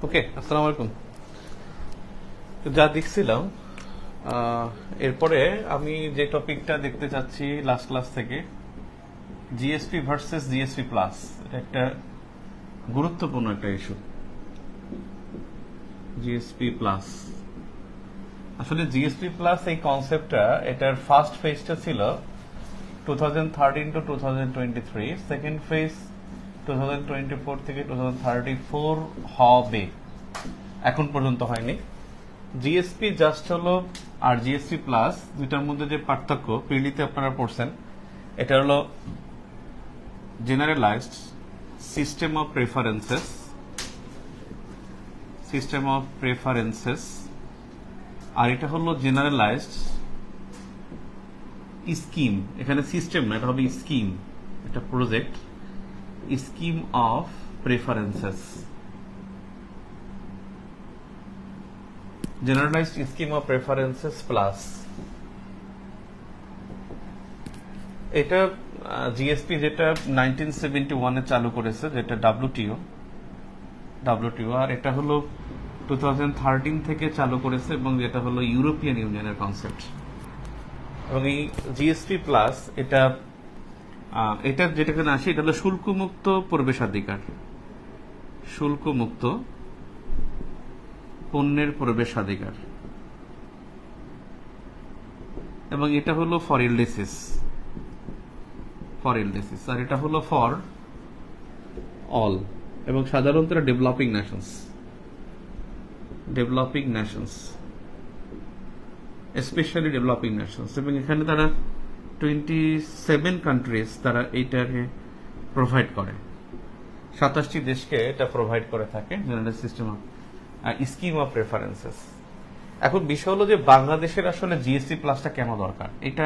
ওকে, আসসালামু আলাইকুম। যা দেখছিলাম এরপরে আমি যে টপিকটা দেখতে চাচ্ছি লাস্ট ক্লাস থেকে, জিএসপি ভার্সেস জিএসপি প্লাস, এটা একটা গুরুত্বপূর্ণ একটা ইস্যু। জিএসপি প্লাস, আসলে জিএসপি প্লাস এই কনসেপ্টটা, এটার ফার্স্ট ফেজটা ছিল 2013 to 2023, সেকেন্ড ফেজ 2024 থেকে 2034 হবে, এখন পর্যন্ত হয়নি। জিএসপি জাস্ট হলো আর জিএসপি প্লাস দুইটার মধ্যে যে পার্থক্য প্রিলিতে আপনারা পড়ছেন, এটা হলো জেনারেলাইজড সিস্টেম অফ প্রেফারেন্সেস, আর এটা হলো জেনারেলাইজড স্কিম। এখানে সিস্টেম না, এটা হবে স্কিম, এটা project scheme of preferences, generalised scheme of preferences plus. এটা জিএসপি যেটা 1971 এ চালু করেছে, যেটা ডাব্লিউটিও, আর এটা হলো 2013 থেকে চালু করেছে, এবং যেটা হলো ইউরোপিয়ান ইউনিয়নের কনসেপ্ট। এবং এই জিএসপি প্লাস এটা যেটাকে আসে, এটা হলো শুল্কমুক্ত প্রবেশাধিকার, শুল্কমুক্ত পণ্যের প্রবেশাধিকার, এবং এটা হলো ফর এলডিসিস, আর এটা হলো ফর অল, এবং সাধারণত developing Nations, specially developing Nations. এবং এখানে তারা 27 কান্ট্রিজ তারা এইটাকে প্রোভাইড করে, 27টি দেশকে এটা প্রোভাইড করে থাকে general system of scheme of preferences. এখন বিষয় হলো যে বাংলাদেশের আসলে জিএসটি প্লাসটা কেন দরকার, এটা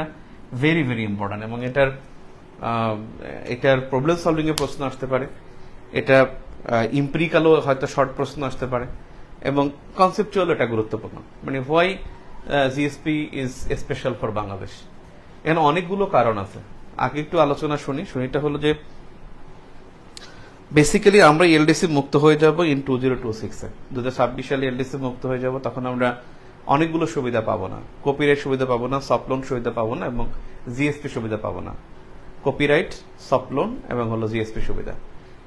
ভেরি ভেরি ইম্পর্টেন্ট, এবং এটার প্রবলেম সলভিং এর প্রশ্ন আসতে পারে, এটা ইম্পিরিক্যালও হয়তো শর্ট প্রশ্ন আসতে পারে, এবং কনসেপচুয়াল এটা গুরুত্বপূর্ণ। মানে why GSP is special for Bangladesh, এখানে অনেকগুলো কারণ আছে। আগে একটু আলোচনা শুনি। এটা হলো যে বেসিক্যালি আমরা এলডিসি মুক্ত হয়ে যাব ইন 2026 এ, 2026 সালে এলডিসি মুক্ত হয়ে যাব, তখন আমরা অনেকগুলো সুবিধা পাবো না। কপিরাইট সুবিধা পাবো না, সফট লোন সুবিধা পাবো না, এবং জিএসপি সুবিধা পাবো না। কপিরাইট, সফট লোন এবং হলো জিএসপি সুবিধা,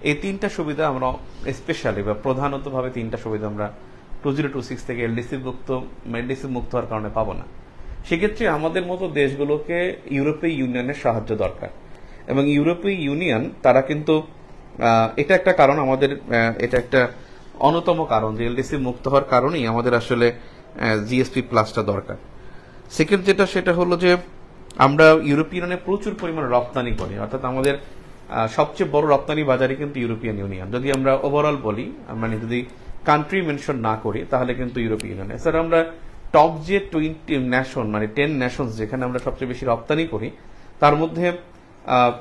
এই তিনটা সুবিধা আমরা স্পেশালি বা প্রধানত ভাবে তিনটা সুবিধা আমরা 2026 থেকে এলডিসি মুক্ত হওয়ার কারণে পাবো না। সেক্ষেত্রে আমাদের মতো দেশগুলোকে ইউরোপীয় ইউনিয়নের সাহায্য দরকার, এবং ইউরোপীয় ইউনিয়ন তারা কিন্তু এটা একটা কারণ, আমাদের এটা একটা অন্যতম কারণ যে এলডিসি মুক্ত হওয়ার কারণেই আমাদের আসলে জিএসপি প্লাসটা দরকার। সেকেন্ড যেটা, সেটা হলো যে আমরা ইউরোপীয় ইউনিয়নে প্রচুর পরিমাণে রপ্তানি করি, অর্থাৎ আমাদের সবচেয়ে বড় রপ্তানি বাজারই কিন্তু ইউরোপিয়ান ইউনিয়ন। যদি আমরা ওভারঅল বলি, মানে যদি কান্ট্রি মেনশন না করি, তাহলে কিন্তু ইউরোপীয় ইউনিয়ন। এছাড়া আমরা টপ যে 20 নেশন, মানে 10 নেশনস যেখানে আমরা সবচেয়ে বেশি রপ্তানি করি, তার মধ্যে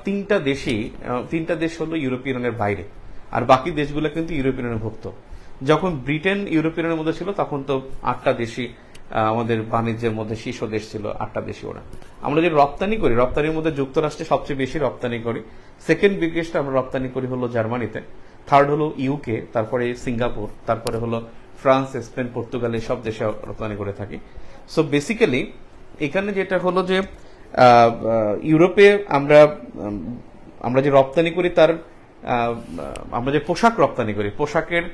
তিনটা দেশ হলো ইউরোপীয় ইউনিয়নের বাইরে, আর বাকি দেশগুলো কিন্তু ইউরোপীয় ইউনিয়নের ভুক্ত। যখন ব্রিটেন ইউরোপীয় ইউনিয়নের মধ্যে ছিল, তখন তো 8টা দেশই আমাদের বাণিজ্যের মধ্যে শীর্ষ দেশ ছিল, 8টা দেশই ওরা। আমরা যে রপ্তানি করি, রপ্তানির মধ্যে যুক্তরাষ্ট্রে সবচেয়ে বেশি রপ্তানি করি, সেকেন্ড বিগেস্ট আমরা রপ্তানি করি হলো জার্মানিতে, থার্ড হলো ইউকে, তারপরে সিঙ্গাপুর, তারপরে হলো ফ্রান্স, স্পেন, পর্তুগাল, সব দেশে রপ্তানি করে থাকি। সো বেসিক্যালি এখানে যেটা হলো যে ইউরোপে আমরা যে রপ্তানি করি, তার আমরা যে পোশাক রপ্তানি করি, পোশাকের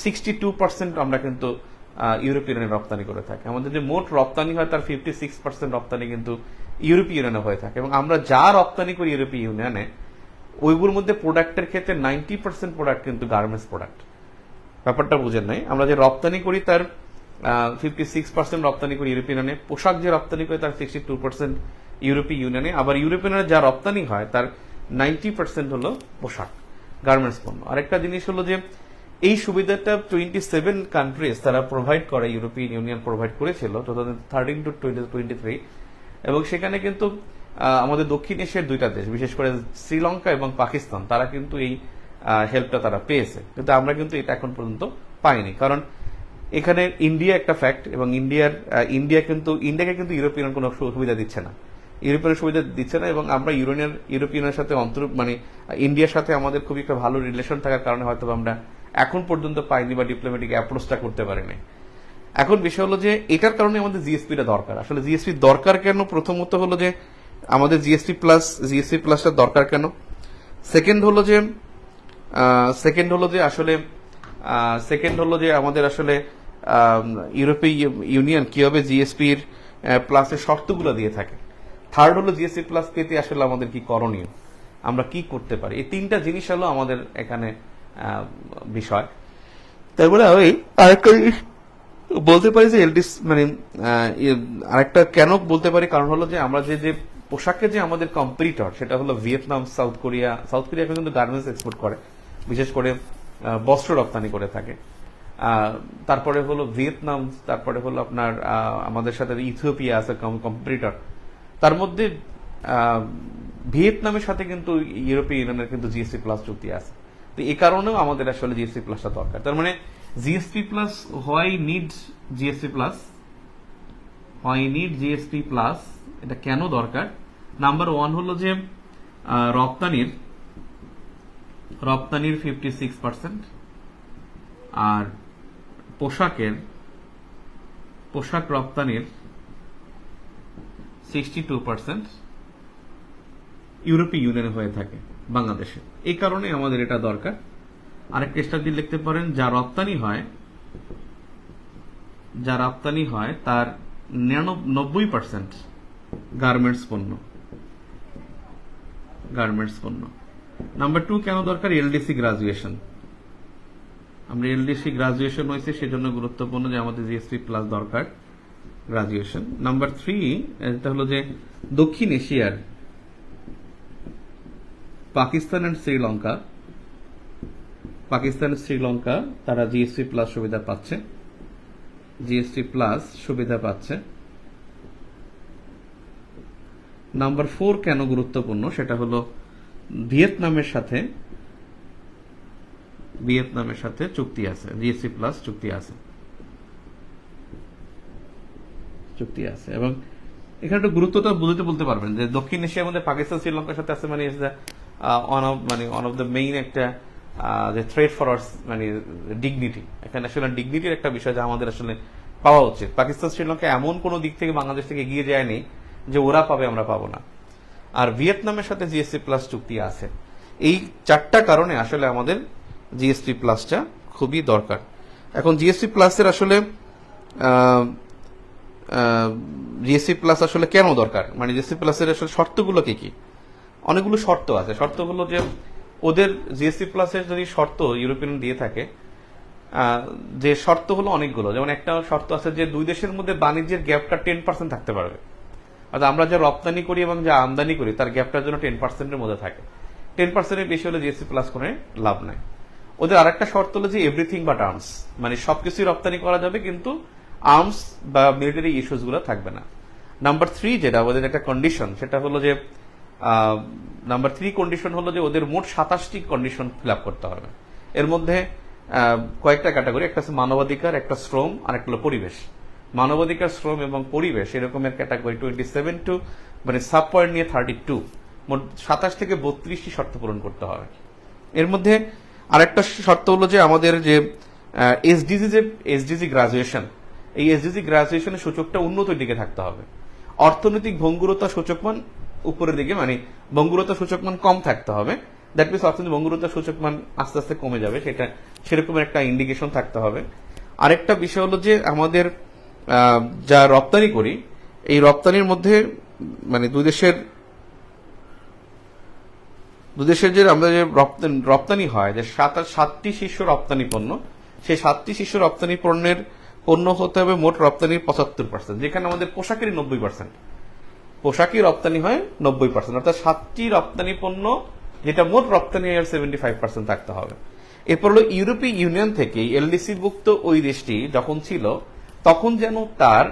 62% আমরা কিন্তু ইউরোপীয় ইউনিয়নে রপ্তানি করে থাকি। আমাদের যে মোট রপ্তানি হয়, তার 56% রপ্তানি কিন্তু ইউরোপীয় ইউনিয়নে হয়ে থাকে। এবং আমরা যা রপ্তানি করি ইউরোপীয় ইউনিয়নে, ওইগুলোর মধ্যে প্রোডাক্টের ক্ষেত্রে 90% প্রোডাক্ট কিন্তু গার্মেন্টস প্রোডাক্ট। ব্যাপারটা বুঝেন নাই? আমরা যে রপ্তানি করি, তার 56% রপ্তানি করি ইউরোপীয় ইউনিয়নে, পোশাক যে রপ্তানি করি তার 62% ইউরোপীয় ইউনিয়নে, আবার ইউরোপীয় ইউনিয়নে যা রপ্তানি হয় তার 90% হলো পোশাক, গার্মেন্টস পণ্য। আরেকটা জিনিস হলো যে এই সুবিধাটা 27 কান্ট্রিজ তারা প্রোভাইড করে, ইউরোপিয়ান ইউনিয়ন প্রোভাইড করেছিল 2013 to 2023, এবং সেখানে কিন্তু আমাদের দক্ষিণ এশিয়ার দুইটা দেশ, বিশেষ করে শ্রীলঙ্কা এবং পাকিস্তান, তারা কিন্তু এই হেল্পটা তারা পেয়েছে, কিন্তু আমরা কিন্তু এটা এখন পর্যন্ত পাইনি। কারণ এখানে ইন্ডিয়া একটা ফ্যাক্ট, এবং ইন্ডিয়াকে কিন্তু ইউরোপিয়ান কোনো সুবিধা দিচ্ছে না। ইউরোপিয়ান সুবিধা দিচ্ছে না, এবং আমরা ইউরোপিয়ানের সাথে মানে ইন্ডিয়ার সাথে আমাদের খুবই একটা ভালো রিলেশন থাকার কারণে হয়তো আমরা এখন পর্যন্ত পাইনি বা ডিপ্লোম্যাটিক অ্যাপ্রোচটা করতে পারিনি। এখন বিষয় হলো যে এটার কারণে আমাদের জিএসপিটা দরকার। আসলে জিএসপি দরকার কেন? প্রথমত হলো যে আমাদের জিএসপি প্লাসটা দরকার কেন? সেকেন্ড হলো যে আমাদের আসলে ইউরোপীয় ইউনিয়ন কিভাবে জিএসপির প্লাসের শর্তগুলো দিয়ে থাকে। থার্ড হলো জিএসপি প্লাস পেতে আসলে আমাদের কি করণীয়, আমরা কি করতে পারি। এই তিনটা জিনিস হলো আমাদের এখানে বিষয়। তারপরে আরেকটা বলতে পারি যে এলডিস মানে আরেকটা কেন বলতে পারি, কারণ হলো যে আমরা যে পোশাকে যে আমাদের কম্পিটিটর সেটা হলো ভিয়েতনাম, সাউথ কোরিয়া কিন্তু গার্মেন্টস এক্সপোর্ট করে, বিশেষ করে বস্ত্র রপ্তানি করে থাকে। তারপরে হলো ভিয়েতনাম, তারপরে হলো আপনার আমাদের সাথে ইথিওপিয়া আছে কম্পিটিটর। তার মধ্যে ভিয়েতনামের সাথে কিন্তু ইউরোপীয় ইউনিয়নের কিন্তু জিএসপি প্লাস চুক্তি আছে। তো এই কারণেও আমাদের আসলে জিএসপি প্লাসটা দরকার। তার মানে GSP plus why need GSP plus এটা কেন দরকার? নাম্বার ওয়ান হলো যে রপ্তানির 56% আর পোশাক রপ্তানির 62% ইউরোপীয় ইউনিয়নে হয়ে থাকে বাংলাদেশে। এই কারণে আমাদের এটা দরকার। আরেকটা স্টাডি লিখতে পারেন, যা রপ্তানি হয় তার 90% গার্মেন্টস পণ্য। নাম্বার টু কেন দরকার? LDC graduation. আমরা এলডিসি গ্রাজুয়েশন হয়েছে সেজন্য গুরুত্বপূর্ণ যে আমাদের জিএসপি প্লাস দরকার গ্রাজুয়েশন। নাম্বার থ্রি এটা হলো যে দক্ষিণ এশিয়ার পাকিস্তান এন্ড শ্রীলঙ্কা তারা জিএসপি প্লাস সুবিধা পাচ্ছে। নাম্বার ফোর কেন গুরুত্বপূর্ণ সেটা হলো ভিয়েতনামের সাথে চুক্তি আছে, জিএসপি প্লাস চুক্তি আছে। এবং এখানে একটু গুরুত্বটা বুঝতে বলতে পারবেন যে দক্ষিণ এশিয়ার মধ্যে পাকিস্তান শ্রীলঙ্কার সাথে আছে, মানে ওয়ান অফ দ্য মেইন একটা যে থ্রেট ফর আওয়ার মানে ডিগনিটি। এখানে আসলে ডিগনিটির একটা বিষয় যা আমাদের আসলে পাওয়া উচিত। পাকিস্তান শ্রীলঙ্কা এমন কোন দিক থেকে বাংলাদেশ থেকে এগিয়ে যায়নি যে ওরা পাবে আমরা পাবো না। আর ভিয়েতনামের সাথে জিএসপি প্লাস চুক্তি আছে। এই চারটা কারণে আসলে আমাদের জিএসপি প্লাসটা খুবই দরকার। এখন জিএসপি প্লাসের আসলে জিএসপি প্লাস আসলে কেন দরকার, মানে জিএসপি প্লাসের আসলে শর্তগুলো কি? অনেকগুলো শর্ত আছে। শর্তগুলো যে ওদের জিএসপি প্লাসের যদি শর্ত ইউরোপিয়ান দিয়ে থাকে, যে শর্ত হলো অনেকগুলো। যেমন একটা শর্ত আছে যে দুই দেশের মধ্যে বাণিজ্যের গ্যাপটা 10% থাকতে পারবে, অর্থাৎ আমরা যা রপ্তানি করি এবং যা আমদানি করি তার গ্যাপটার জন্য 10%-এর মধ্যে থাকে। 10%-এর বেশি হলে জিএসপি প্লাস করে লাভ নাই। ওদের আরেকটা শর্ত হলো যে এভরিথিং বাট আর্মস, মানে সবকিছুই রপ্তানি করা যাবে কিন্তু আর্মস বা মিলিটারি ইস্যুস গুলো থাকবে না। নাম্বার থ্রি যেটা ওদের একটা কন্ডিশন, সেটা হলো যে নাম্বার থ্রি কন্ডিশন হলো যে ওদের মোট 27টি কন্ডিশন ফিল আপ করতে হবে। এর মধ্যে কয়েকটা ক্যাটাগরি, একটা হচ্ছে মানবাধিকার, একটা শ্রম, আর একটা হলো পরিবেশ। মানবাধিকার, শ্রম এবং পরিবেশ এরকমের ক্যাটাগরি 27 টু মানে সাব পয়েন্ট নিয়ে 32, মোট 27 থেকে 32টি শর্ত পূরণ করতে হবে। এর মধ্যে আরেকটা শর্ত হলো যে আমাদের যে এসডিজি গ্রাজুয়েশন, এই এসডিজি গ্রাজুয়েশনের সূচকটা উন্নতির দিকে থাকতে হবে। অর্থনৈতিক ভঙ্গুরতা সূচকমান উপরের দিকে, মানে ভঙ্গুরতা সূচকমান কম থাকতে হবে। দ্যাট মিনস অর্থনৈতিক ভঙ্গুরতা সূচকমান আস্তে আস্তে কমে যাবে, সেটা সেরকম একটা ইন্ডিকেশন থাকতে হবে। আরেকটা বিষয় হলো যে আমাদের যা রপ্তানি করি, এই রপ্তানির মধ্যে মানে দুই দেশের যে আমরা যে রপ্তানি হয়, যে 7টি শীর্ষ রপ্তানি পণ্য, সেই 7টি শীর্ষ রপ্তানি পণ্য হতে হবে মোট রপ্তানির 75%, যেখানে আমাদের পোশাকেরই 90%। পোশাকই রপ্তানি হয় 90%, অর্থাৎ 7টি রপ্তানি পণ্য যেটা মোট রপ্তানি 75% থাকতে হবে। এরপর হলো ইউরোপীয় ইউনিয়ন থেকে এলডিসি ভুক্ত ওই দেশটি যখন ছিল তখন যেন তার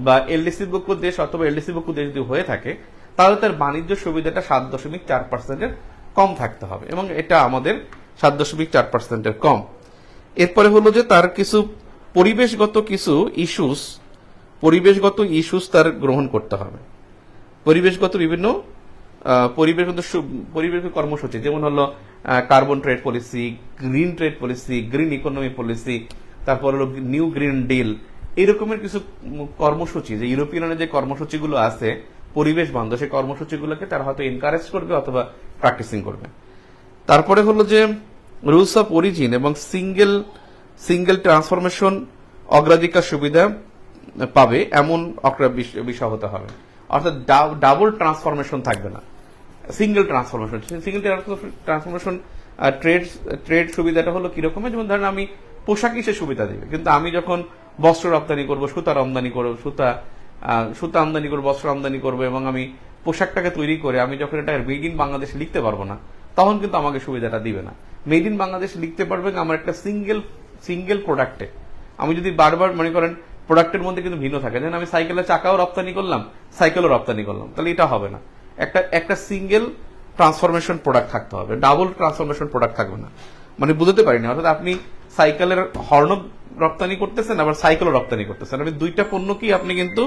বা এলডিসি ভুক্ত দেশ অথবা এলডিসি ভুক্ত দেশ যদি হয়ে থাকে তাহলে তার বাণিজ্য সুবিধাটা 7.4%-এর কম থাকতে হবে, এবং এটা আমাদের 7.4%-এর কম। এরপরে হলো যে তার কিছু পরিবেশগত ইস্যুস তার গ্রহণ করতে হবে। পরিবেশগত বিভিন্ন পরিবেশগত কর্মসূচি, যেমন হলো carbon trade policy, green trade policy, green economy policy, তারপর হলো নিউ গ্রিন ডিল, এরকমের কিছু কর্মসূচি, যে ইউরোপিয়ান ইউনিয়নের যে কর্মসূচিগুলো আছে পরিবেশ বান্ধব, সেই কর্মসূচিগুলোকে তারা হয়তো এনকারেজ করবে অথবা প্র্যাকটিসিং করবে। তারপরে হলো যে রুলস অফ অরিজিন এবং সিঙ্গেল ট্রান্সফরমেশন অগ্রাধিকার সুবিধা পাবে এমন বিষয় হতে হবে, অর্থাৎ ডাবল ট্রান্সফরমেশন থাকবে না, সিঙ্গেল ট্রান্সফরমেশন। ট্রেড সুবিধাটা হলো কিরকম, যেমন ধরেন আমি পোশাকই সে সুবিধা দেবে, কিন্তু আমি যখন বস্ত্র রপ্তানি করব, সুতার আমদানি করবো, সুতা আমদানি করবো, বস্ত্র আমদানি করবো, এবং আমি পোশাকটাকে তৈরি করে আমি যখন এটা মেড ইন বাংলাদেশ লিখতে পারবো না, তখন কিন্তু আমাকে সুবিধাটা দিবে না। মেড ইন বাংলাদেশ লিখতে পারবে আমার একটা সিঙ্গেল প্রোডাক্টে। আমি যদি বারবার মনে করেন প্রোডাক্টের মধ্যে কিন্তু ভিন্ন থাকে, যেন আমি সাইকেলের চাকাও রপ্তানি করলাম, সাইকেলও রপ্তানি করলাম, তাহলে এটা হবে না। একটা সিঙ্গেল ট্রান্সফরমেশন প্রোডাক্ট থাকতে হবে, ডাবল ট্রান্সফরমেশন প্রোডাক্ট থাকবে না। মানে বুঝতে পারিনি, অর্থাৎ আপনি সাইকেলের হর্ন রপ্তানি করতেছেন, আবার সাইকেলও রপ্তানি করতেছেন, আপনি দুইটা পণ্য কি আপনি কিন্তু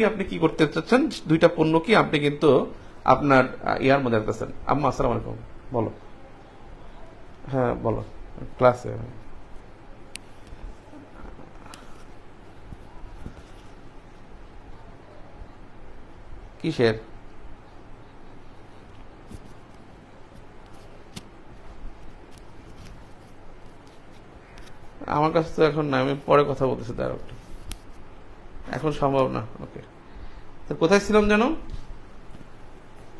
আপনি কি করতে চাচ্ছেন, দুইটা পণ্য কি আপনি কিন্তু আপনার ইয়ার মধ্যে রাখতেছেন। আম্মা আসসালামু আলাইকুম, বলো। হ্যাঁ বলো, ক্লাসে কিসের? আমার কাছে তো এখন না, আমি পরে কথা বলতেছি, তার এখন সম্ভব না। ওকে, তো কোথায় ছিলাম যেন,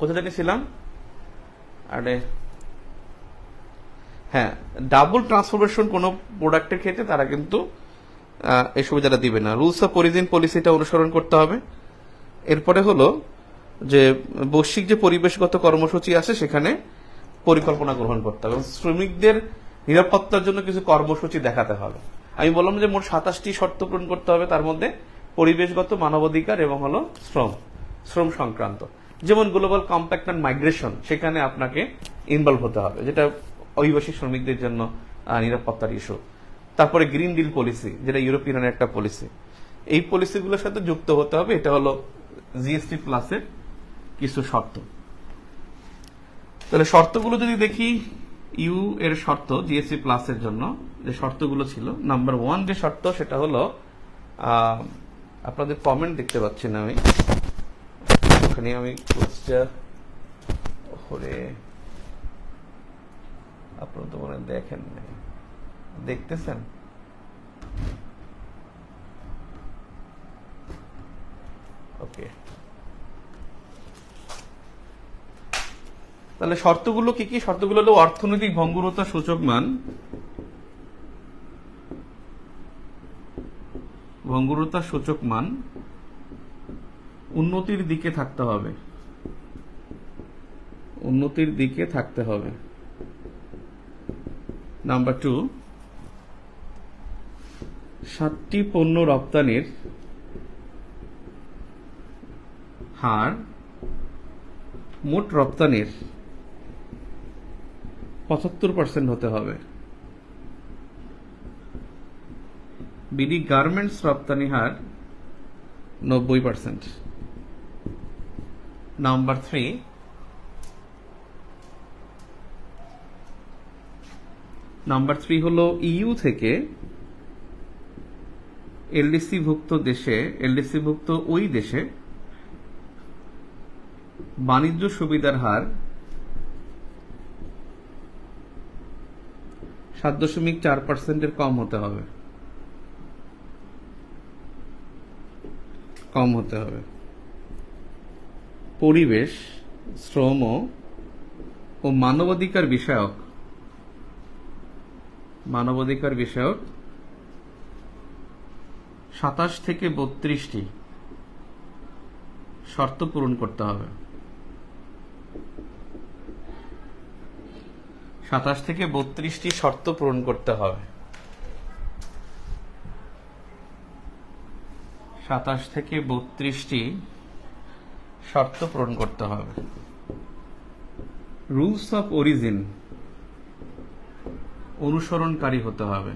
কোথা থেকে ছিলাম? আরে হ্যাঁ, ডাবল ট্রান্সফরমেশন কোন প্রোডাক্টের ক্ষেত্রে তারা কিন্তু এই সুবিধাটা দিবে না। রুলস অফ অরিজিন পলিসিটা অনুসরণ করতে হবে। এরপরে হলো যে বৈশ্বিক যে পরিবেশগত কর্মসূচি আছে সেখানে পরিকল্পনা গ্রহণ করতে হবে, শ্রমিকদের নিরাপত্তার জন্য কিছু কর্মসূচি দেখাতে হবে। আমি বললাম যে মোট 27টি শর্ত পূরণ করতে হবে, তার মধ্যে পরিবেশগত, মানবাধিকার এবং হলো শ্রম সংক্রান্ত। যেমন গ্লোবাল কম্প্যাক্ট অ্যান্ড মাইগ্রেশন, সেখানে আপনাকে ইনভলভ হতে হবে, যেটা অভিবাসী শ্রমিকদের জন্য নিরাপত্তার ইস্যু। তারপরে গ্রিন ডিল পলিসি, যেটা ইউরোপিয়ানের একটা পলিসি, এই পলিসিগুলোর সাথে যুক্ত হতে হবে। এটা হলো জিএসটি প্লাসের কিছু শর্ত। তাহলে শর্তগুলো যদি দেখি, ইউ এর শর্ত জিএসটি প্লাসের জন্য যে শর্তগুলো ছিল, নাম্বার 1 যে শর্ত সেটা হলো, আপনাদের কমেন্ট দেখতে পাচ্ছি না আমি, ওখানে আমি আপনারা তো মনে দেখেন নাই, দেখতেছেন? ওকে, তাহলে শর্তগুলো কি কি? শর্তগুলো হলো অর্থনৈতিক ভঙ্গুরতা সূচক মান, উন্নতির দিকে থাকতে হবে। নাম্বার 2, 7টি পণ্য রপ্তানির হার মোট রপ্তানির 75% হতে হবে। বিডি গার্মেন্টস রপ্তানি হার 90%। নাম্বার 3 হলো ইইউ থেকে এলডিসি ভুক্ত ওই দেশে বাণিজ্য সুবিধার হার 7.4% কম হতে হবে। পরিবেশ, শ্রম ও মানবাধিকার বিষয়ক 27 থেকে 32টি শর্ত পূরণ করতে হবে। 27 থেকে 32টি শর্ত পূরণ করতে হবে। 27 থেকে 32টি শর্ত পূরণ করতে হবে। রুলস অফ অরিজিন অনুসরণকারী হতে হবে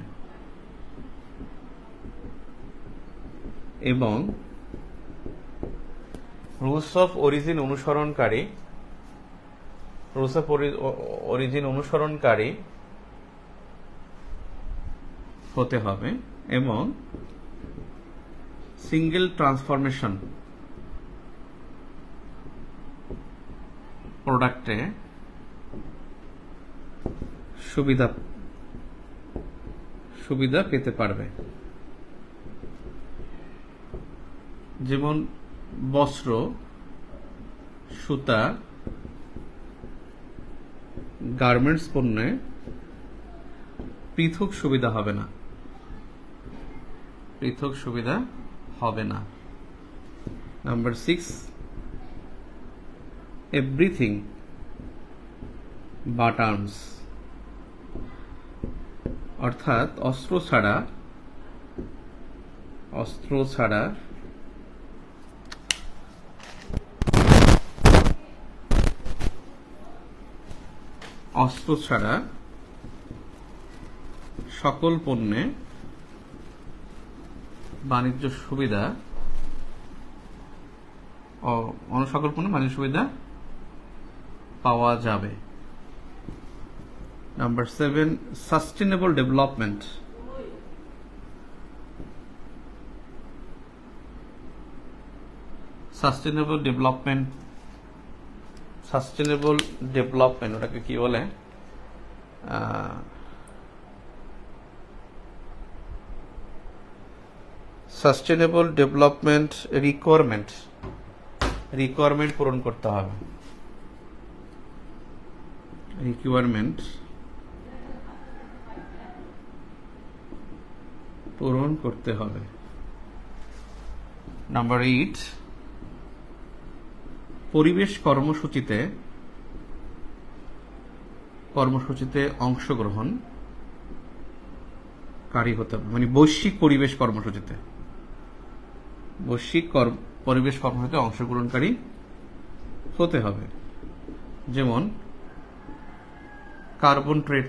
এবং রুলস অফ অরিজিন অনুসরণকারী হতে হবে এবং সিঙ্গেল ট্রান্সফরমেশন প্রোডাক্টে সুবিধা পেতে পারবে, যেমন বস্ত্র, সুতা, গার্মেন্টস পণ্যে পৃথক সুবিধা হবে না। নাম্বার 6, এভরিথিং বাট আর্মস, অর্থাৎ অস্ত্র ছাড়া সকল পণ্যে বাণিজ্য সুবিধা পাওয়া যাবে। নাম্বার 7, সাস্টেনেবল ডেভেলপমেন্ট, ওটাকে কি বলে, সাস্টেনেবল ডেভেলপমেন্ট রিকোয়ারমেন্ট পূরণ করতে হবে। নাম্বার 8, পরিবেশ কর্মসূচিতে অংশগ্রহণকারী হতে হবে, মানে বৈশ্বিক পরিবেশ কর্মসূচিতে অংশগ্রহণকারী হতে হবে, যেমন carbon trade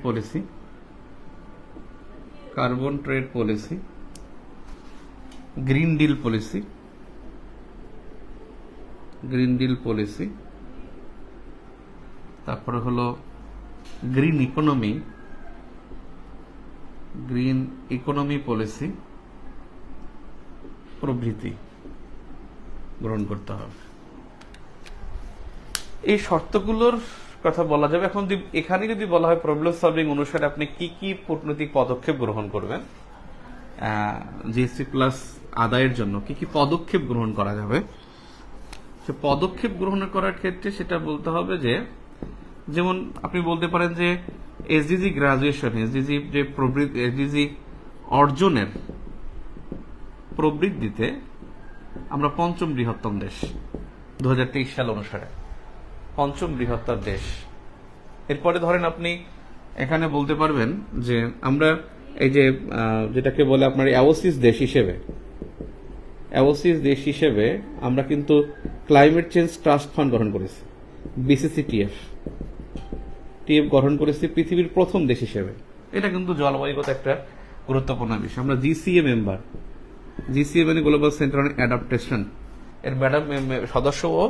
policy, green deal policy, তারপরে হলো গ্রিন ইকোনমি পলিসি প্রভৃতি গ্রহণ করতে হবে। এই শর্তগুলোর কথা বলা যাবে। এখন এখানে যদি বলা হয় প্রবলেম সলভিং অনুসারে আপনি কি কি কূটনৈতিক পদক্ষেপ গ্রহণ করবেন, জিএসটি প্লাস আদায়ের জন্য কি কি পদক্ষেপ গ্রহণ করা যাবে, সে পদক্ষেপ গ্রহণ করার ক্ষেত্রে সেটা বলতে হবে যে, যেমন আপনি বলতে পারেন যে এসডিজি গ্রাজুয়েশন, এসডিজি অর্জনের প্রবৃদ্ধিতে আমরা পঞ্চম বৃহত্তম দেশ 2023 সাল অনুসারে, পঞ্চম বৃহত্তর দেশ। এরপরে ধরেন আপনি এখানে বলতে পারবেন যে আমরা এই যে যেটাকে বলে আপনার অ্যাওসিস দেশ হিসেবে আমরা কিন্তু ক্লাইমেট চেঞ্জ ট্রাস্ট ফান্ড গঠন করেছি, বিসিসিটিএফ গঠন করেছি পৃথিবীর প্রথম দেশ হিসেবে। এটা কিন্তু জলবায়ুগত একটা গুরুত্বপূর্ণ বিষয়। আমরা জিসিএ মেম্বার, মানে গ্লোবাল সেন্টার অন অ্যাডাপ্টেশন এর সদস্য ও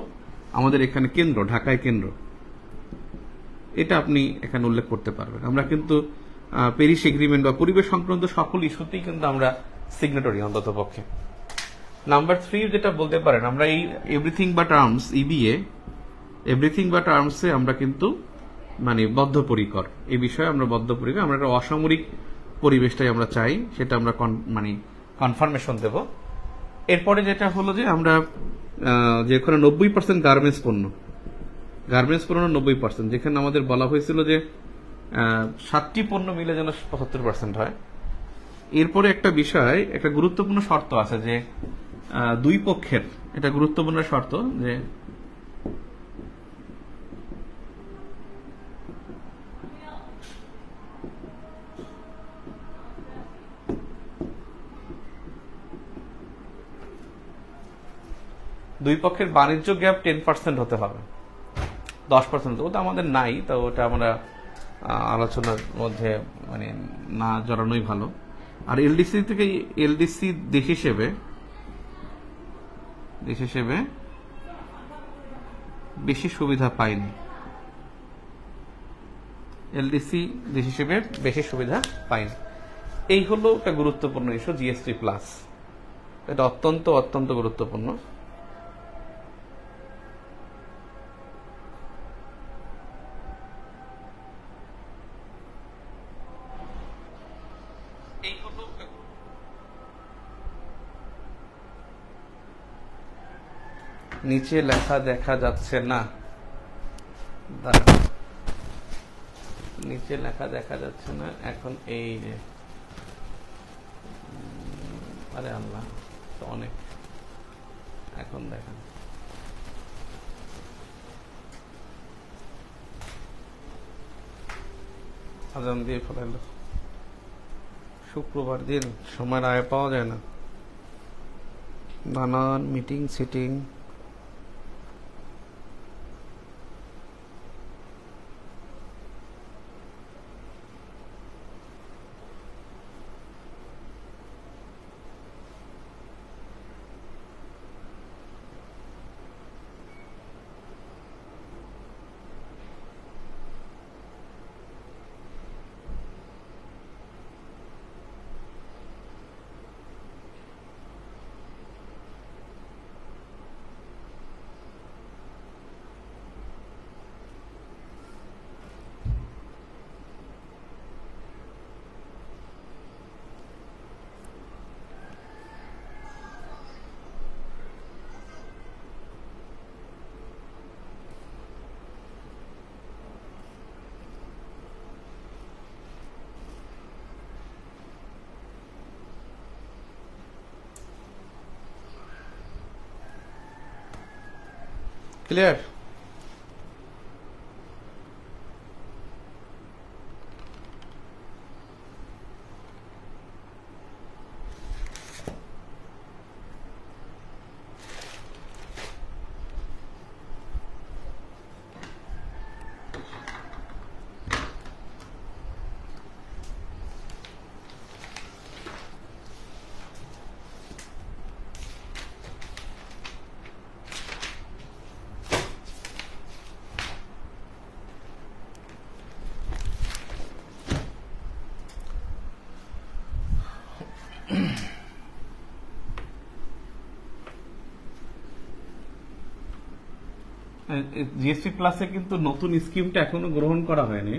আমাদের এখানে কেন্দ্র, ঢাকায় কেন্দ্র, এটা আপনি এখানে উল্লেখ করতে পারবেন। আমরা কিন্তু প্যারিস এগ্রিমেন্ট বা পরিবেশ সংক্রান্ত সকল ইস্যুতেই কিন্তু আমরা সিগনেটরি অন্তত পক্ষে। নাম্বার 3 যেটা বলতে পারেন, আমরা এই everything but arms EBA, everything but আর্মসে আমরা কিন্তু মানে বদ্ধপরিকর, এই বিষয়ে আমরা বদ্ধপরিকর। আমরা একটা অসামরিক পরিবেশটাই আমরা চাই, সেটা আমরা মানে কনফার্মেশন দেব। এরপরে যেটা হলো যে আমরা যেখানে 90% গার্মেন্টস পণ্য 90%, যেখানে আমাদের বলা হয়েছিল যে 7টি পণ্য মিলে যেন 75% হয়। এরপরে একটা বিষয়, একটা গুরুত্বপূর্ণ শর্ত আছে যে দুই পক্ষের, এটা গুরুত্বপূর্ণ শর্ত যে দুই পক্ষের বাণিজ্য গ্যাপ 10% হতে হবে, 10%। ওটা আমাদের নাই, তো ওটা আমরা আলোচনার মধ্যে মানে না জড়ানোই ভালো। আর এলডিসি থেকে দেশ হিসেবে বেশি সুবিধা পায়নি, এলডিসি দেশ হিসেবে বেশি সুবিধা পায়নি। এই হলো একটা গুরুত্বপূর্ণ ইস্যু, জিএসটি প্লাস। এটা অত্যন্ত অত্যন্ত গুরুত্বপূর্ণ। নিচে লেখা দেখা যাচ্ছে না, নিচে লেখা দেখা যাচ্ছে না এখন। এই যে আরে আল্লাহ, তো অনেক, এখন দেখেন আজান দিয়ে ফেলাইল। শুক্রবার দিন সময়ের আয় পাওয়া যায় না, নানান মিটিং সিটিং। ক্লিয়ার? জিএসটি প্লাসে কিন্তু নতুন স্কিমটা এখনো গ্রহণ করা হয়নি,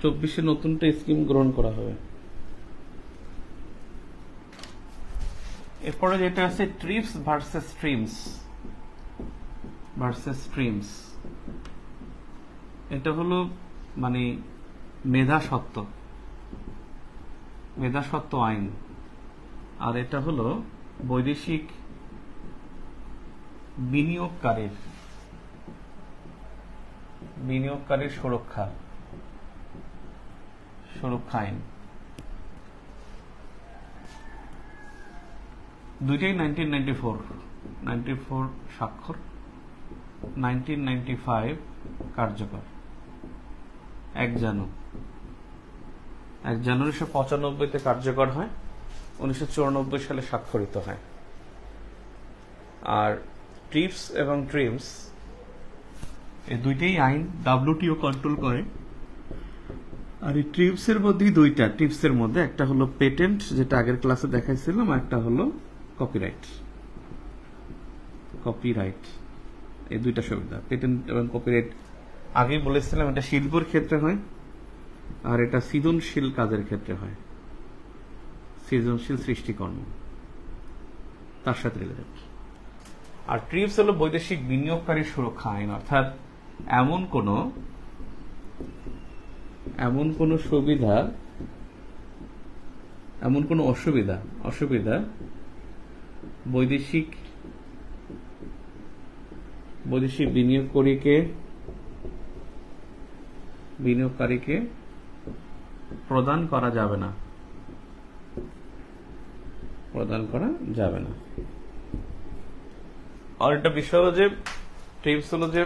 24-এ নতুনটা স্কিম গ্রহণ করা হবে। এরপরে যেটা আছে ট্রিপস ভার্সেস স্ট্রিমস, এটা হলো মানে মেধাস্বত্ব আইন, আর এটা হলো বৈদেশিক বিনিয়োগকারীর সুরক্ষা আইন। দুইটাই 1994 স্বাক্ষর, 1995 কার্যকর। 1 জানুয়ারি 1995-তে কার্যকর হয়, 1994 সালে স্বাক্ষরিত হয়। আর ট্রিপস এবং ট্রিমস এই দুইটাই আইন ডাব্লিউটিও কন্ট্রোল করে। আর এই ট্রিপসের মধ্যেই দুইটা, ট্রিপসের মধ্যে একটা হলো পেটেন্ট, যেটা আগের ক্লাসে দেখাইছিলাম, একটা হলো কপিরাইট। এই দুইটা সুবিধা, পেটেন্ট এবং কপিরাইট আগেই বলেছিলাম, এটা শিল্পের ক্ষেত্রে হয় আর এটা সৃজনশীল কাজের ক্ষেত্রে হয়, সৃজনশীল সৃষ্টিকর্ম তার সাথে রিলেটেড। আর ট্রিপস হলো বৈদেশিক বিনিয়োগকারী সুরক্ষা আইন, অর্থাৎ এমন কোন সুবিধা, এমন কোন অসুবিধা বৈদেশিক বিনিয়োগকারীকে প্রদান করা যাবে না। আর একটা বিষয় হলো যে ট্রিপস হলো যে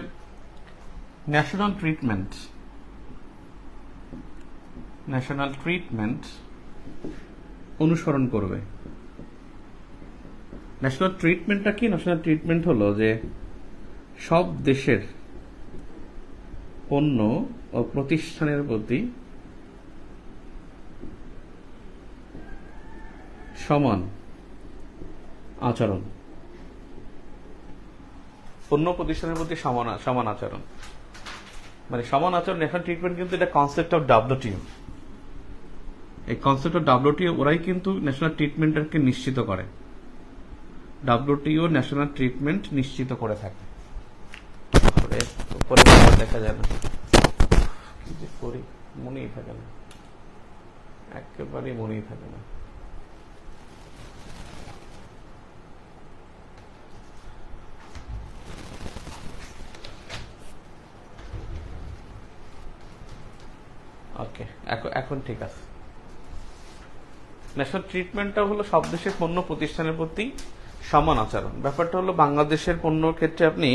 ন্যাশনাল ট্রিটমেন্ট অনুসরণ করবে। ন্যাশনাল ট্রিটমেন্টটা কি? ন্যাশনাল ট্রিটমেন্ট হলো যে সব দেশের পণ্য ও প্রতিষ্ঠানের প্রতি সমান আচরণ। পণ্য প্রতিষ্ঠানের প্রতি সমান আচরণ মানে সমান আচরণ। এখন ট্রিটমেন্ট কিন্তু এটা কনসেপ্ট অফ ডাব্লিউটিও। এই কনসেপ্ট অফ ডাব্লিউটিও ওরাই কিন্তু ন্যাশনাল ট্রিটমেন্টকে নিশ্চিত করে। ডাব্লিউটিও ন্যাশনাল ট্রিটমেন্ট নিশ্চিত করে থাকে। উপরে দেখা যায় না, কি যে করি মনেই থাকে না, একেবারেই মনেই থাকে না। ওকে, এখন ঠিক আছে। ন্যাশনাল ট্রিটমেন্টটা হলো সব দেশের পণ্য প্রতিষ্ঠানের প্রতি সমান আচরণ। ব্যাপারটা হলো বাংলাদেশের পণ্যর ক্ষেত্রে আপনি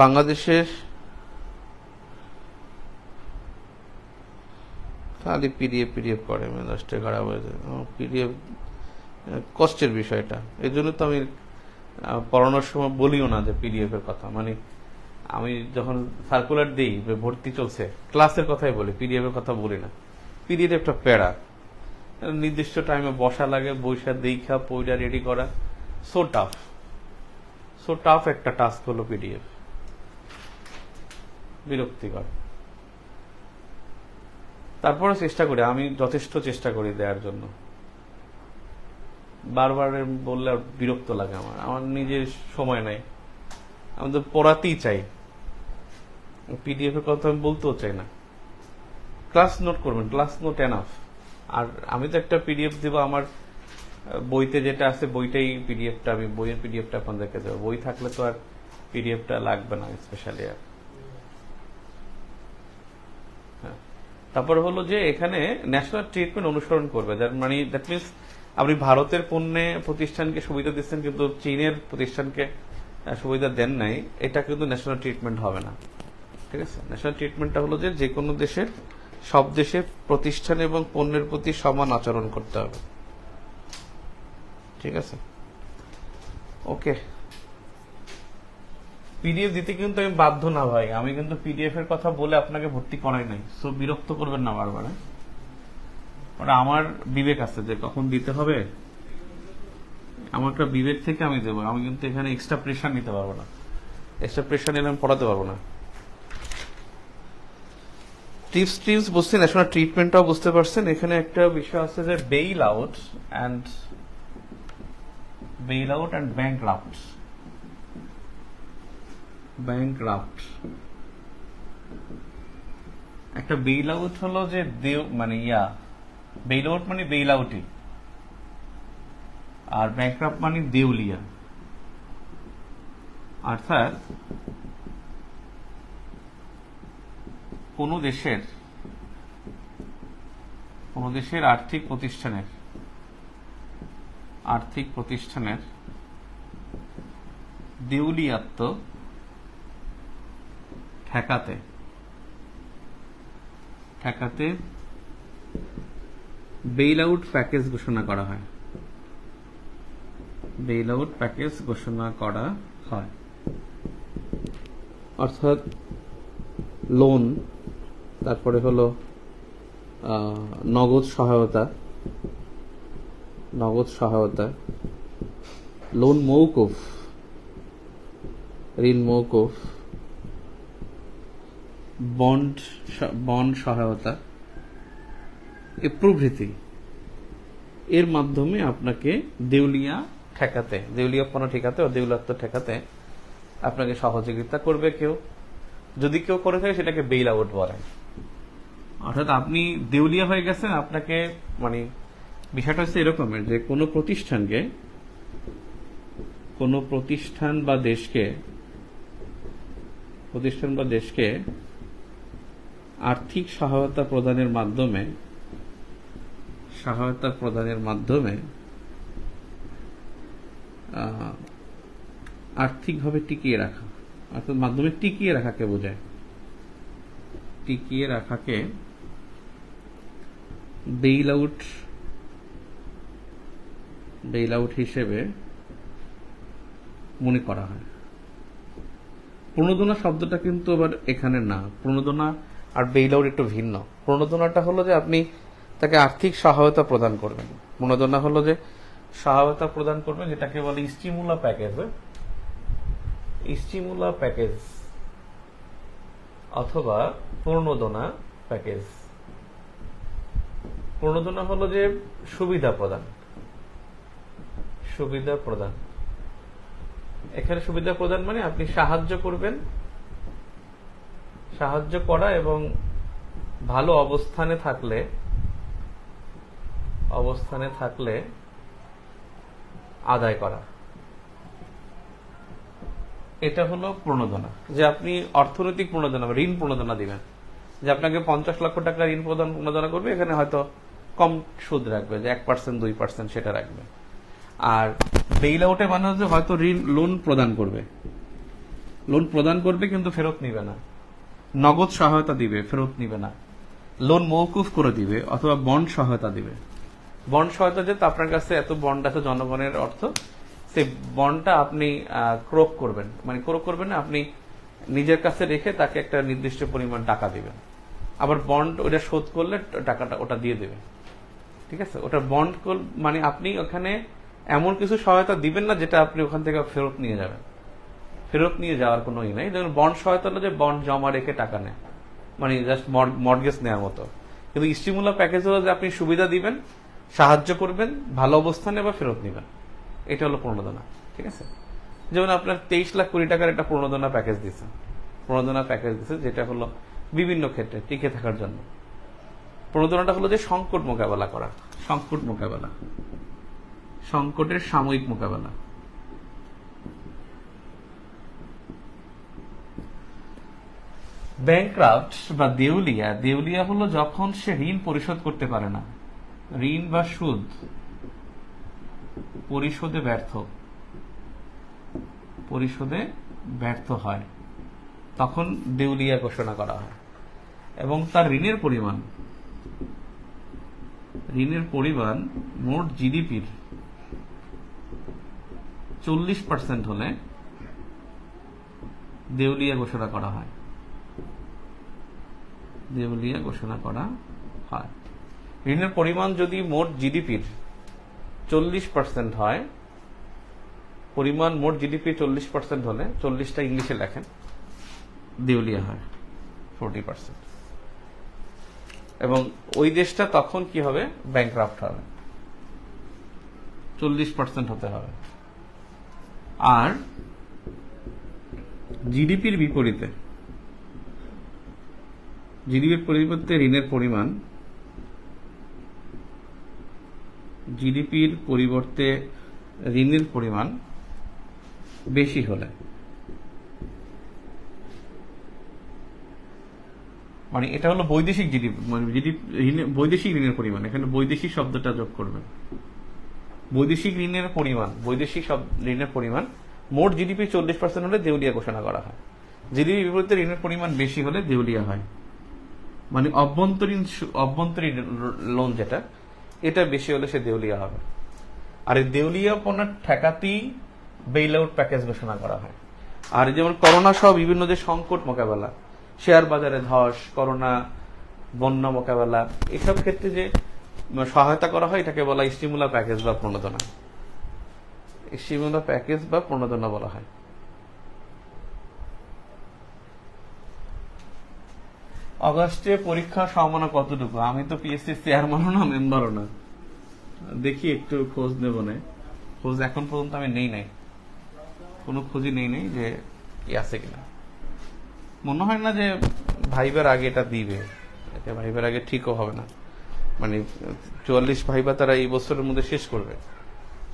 বাংলাদেশের খালি পিডিএফ করে মেজাজটা খারাপ হয়ে যায়। পিডিএফ কষ্টের বিষয়টা, এই জন্য তো আমি পড়ানোর সময় বলিও না যে পিডিএফ এর কথা। মানে আমি যখন সার্কুলার দিই ভর্তি চলছে ক্লাসের কথাই বলি, পিডিএফ এর কথা বলি না। পিডিএফ একটা প্যারা, নির্দিষ্ট টাইমে বসা লাগে, বৈশা দেখা পয়টা রেডি করা, সো টাফ একটা টাস্ক হলো পিডিএফ, বিরক্তিকর। তারপরে চেষ্টা করি, আমি যথেষ্ট চেষ্টা করি দেওয়ার জন্য। বারবার বললে বিরক্ত লাগে আমার নিজের সময় নাই, আমি তো পড়াতেই চাই, পিডিএফ এর কথা আমি বলতেও চাই না। ক্লাস নোট করবেন, ক্লাস নোট এনাফ। আর আমি তো একটা পিডিএফ দিব, আমার বইতে যেটা আছে বইটাই পিডিএফটা, আমি বইয়ের পিডিএফটা আপনাদেরকে দেবো। বই থাকলে তো আর পিডিএফটা লাগবে না স্পেশালি। আর তারপরে হলো যে এখানে ন্যাশনাল ট্রিটমেন্ট অনুসরণ করবে, যার মানে দ্যাট মিনস আপনি ভারতের পণ্যে প্রতিষ্ঠানকে সুবিধা দিচ্ছেন কিন্তু চীনের প্রতিষ্ঠানকে সুবিধা দেন নাই, এটা কিন্তু ন্যাশনাল ট্রিটমেন্ট হবে না। ঠিক আছে, ন্যাশনাল ট্রিটমেন্টটা হলো যে কোনো দেশের সব দেশের প্রতিষ্ঠান এবং পণ্যের প্রতি সমান আচরণ করতে হবে। ঠিক আছে, ওকে। পিডিএফ দিতে কিন্তু আমি বাধ্য না ভাই, আমি কিন্তু পিডিএফ এর কথা বলে আপনাকে ভর্তি করাই নাই, সো বিরক্ত করবেন না বারবার। ওটা আমার বিবেক আছে যে কখন দিতে হবে, আমার একটা বিবেক থেকে আমি দেবো। আমি কিন্তু এখানে এক্সট্রা প্রেশার নিতে পারবো না, এক্সট্রা প্রেশার নিলে আমি পড়াতে পারবো না। টিপস বুঝছেন, ন্যাশনাল ট্রিটমেন্টটাও বুঝতে পারছেন। এখানে একটা বিষয় আছে যে বেইল আউট অ্যান্ড ব্যাংকরাপ্ট। একটা বেইল আউট হলো যে বেইল আউট মানে বেইল আউটই, আর ব্যাংকরাপ্ট মানে দেউলিয়া। অর্থাৎ কোন দেশের আর্থিক প্রতিষ্ঠানের দেউলিয়াত্ব ঠেকাতে বেইল আউট প্যাকেজ ঘোষণা করা হয়। অর্থাৎ লোন, তারপরে হলো নগদ সহায়তা, লোন মৌকুফ, ঋণ মৌকুফ, বন্ড সহায়তা প্রভৃতি এর মাধ্যমে আপনাকে দেউলিয়াপনা ঠেকাতে ও দেউলিয়াত্ব ঠেকাতে আপনাকে সহযোগিতা করবে কেউ। যদি কেউ করে থাকে সেটাকে বেইল আউট বলে। অর্থাৎ আপনি দেউলিয়া হয়ে গেছেন, আপনাকে মানে বিষয়টা হচ্ছে এরকমের যে কোনো প্রতিষ্ঠান বা দেশকে আর্থিক সহায়তা প্রদানের মাধ্যমে আর্থিকভাবে টিকিয়ে রাখা, অর্থাৎ মাধ্যমে টিকিয়ে রাখাকে বোঝায়। বেইল আউট বেইল আউট হিসেবে মনে করা হয়। প্রণোদনা শব্দটা কিন্তু আবার এখানে না, প্রণোদনা আর বেইল আউট একটু ভিন্ন। প্রণোদনাটা হলো যে আপনি তাকে আর্থিক সহায়তা প্রদান করবেন, প্রণোদনা হলো যে সহায়তা প্রদান করবেন, যেটাকে বলে স্টিমুলা প্যাকেজ, স্টিমুলা প্যাকেজ অথবা প্রণোদনা প্যাকেজ। প্রণোদনা হলো যে সুবিধা প্রদান, সুবিধা প্রদান। এখানে সুবিধা প্রদান মানে আপনি সাহায্য করবেন, সাহায্য করা এবং ভালো অবস্থানে থাকলে আদায় করা, এটা হলো প্রণোদনা। যে আপনি অর্থনৈতিক প্রণোদনা, ঋণ প্রণোদনা দিবেন, যে আপনাকে 50 লক্ষ টাকা ঋণ প্রণোদনা করবে, এখানে হয়তো কম সুদ রাখবে, যে 1% 2% সেটা রাখবে। আর বেইল আউটে মানে হচ্ছে হয়তো লোন প্রদান করবে কিন্তু ফেরত নিবে না, নগদ সহায়তা দিবে ফেরত নিবে না, লোন মওকুফ করে দিবে অথবা বন্ড সহায়তা দিবে। বন্ড সহায়তা যেহেতু আপনার কাছে এত বন্ড আছে জনগণের অর্থ, সেই বন্ডটা আপনি ক্রোক করবেন, মানে ক্রোক করবেন না, আপনি নিজের কাছে রেখে তাকে একটা নির্দিষ্ট পরিমাণ টাকা দিবেন, আবার বন্ড ওটা শোধ করলে টাকাটা ওটা দিয়ে দেবে। ঠিক আছে, ওটা বন্ড মানে আপনি ওখানে এমন কিছু সহায়তা দিবেন না যেটা আপনি ওখান থেকে ফেরত নিয়ে যাবেন, ফেরত নিয়ে যাওয়ার কোনো ই নাই। যেমন বন্ড সহায়তা হলো যে বন্ড জমা রেখে টাকা নেয়, মানে জাস্ট মর্টগেজ নেওয়ার মতো। কিন্তু স্টিমুলা প্যাকেজ হলো যে আপনি সুবিধা দিবেন, সাহায্য করবেন, ভালো অবস্থানে বা ফেরত নেবেন, এটা হলো প্রণোদনা। ঠিক আছে, যেমন আপনার 23 লাখ কোটি টাকার একটা প্রণোদনা প্যাকেজ দিচ্ছে, যেটা হলো বিভিন্ন ক্ষেত্রে টিকে থাকার জন্য। প্রণোদনাটা হলো যে সংকট মোকাবেলা করা, সংকটের সাময়িক মোকাবেলা। ব্যাংক্রাফট বা দেউলিয়া হলো যখন সে ঋণ পরিশোধ করতে পারে না, ঋণ বা সুদ পরিশোধে ব্যর্থ হয়, তখন দেউলিয়া ঘোষণা করা হয়। এবং তার ঋণের পরিমাণ মোট জিডিপির 40% হলে দেউলিয়া ঘোষণা করা হয়। ঋণের পরিমাণ যদি মোট জিডিপির 40% হয়, মোট জিডিপি 40% হলে, 40টা ইংলিশে লেখেন, দেউলিয়া হয় 40%। এবং ওই দেশটা তখন কি হবে, ব্যাংক্রাফট হবে, 40% হতে হবে। আর জিডিপির পরিবর্তে ঋণের পরিমাণ বেশি হলে, মানে এটা হলো বৈদেশিক জিডিপি, মানে বৈদেশিক ঋণের পরিমাণ, এখানে বৈদেশিক শব্দটা যোগ করবেন। বৈদেশিক ঋণের পরিমাণ মোট জিডিপি 40% হলে দেউলিয়া ঘোষণা করা হয়। জিডিপি বিপরীতে ঋণের পরিমাণ বেশি হলে দেউলিয়া হয়, মানে অভ্যন্তরীণ লোন যেটা, এটা বেশি হলে সে দেউলিয়া হবে। আর এই দেউলিয়াপনা ঠেকাতেই বেইল আউট প্যাকেজ ঘোষণা করা হয়। আর যেমন করোনা সহ বিভিন্ন যে সংকট মোকাবেলা, শেয়ার বাজারে ধস, করোনা, বন্যা মোকাবেলা, এসব ক্ষেত্রে যে সহায়তা করা হয়, এটাকে বলা স্টিমুলা প্যাকেজ বা প্রণোদনা বলা হয়। অগাস্টে পরীক্ষা সম্ভাবনা কতটুকু? আমি তো পিএসসি চেয়ারম্যানও না, মেম্বারও না, দেখি একটু খোঁজ নেব না। খোঁজ এখন পর্যন্ত আমি নেই, কোনো খোঁজই নেই যে কি আছে কিনা। মনে হয় না যে ভাইবার আগে এটা দিবে, ভাইবার আগে ঠিকও হবে না, মানে 44 ভাইবা তারা এই বছরের মধ্যে শেষ করবে,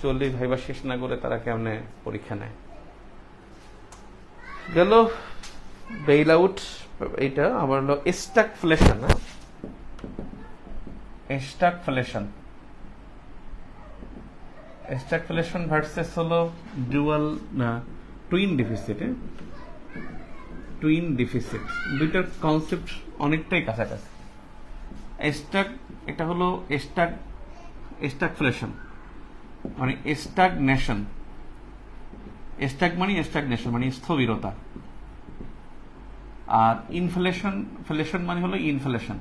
40 ভাইবা শেষ না করে তারা কেমনে পরীক্ষা নেয়। গেল বেইল আউট, এইটা আবার হলো স্ট্যাগফ্লেশন। স্ট্যাগফ্লেশন ভার্সেস হলো টুইন ডিফিসিট, দুইটার কনসেপ্ট অনেকটাই কাছাকাছি। এটা হলো স্ট্যাগফ্লেশন, মানে স্ট্যাগনেশন, স্ট্যাগনেশন মানে স্থবিরতা। আর ইনফ্লেশন মানে হলো ইনফ্লেশন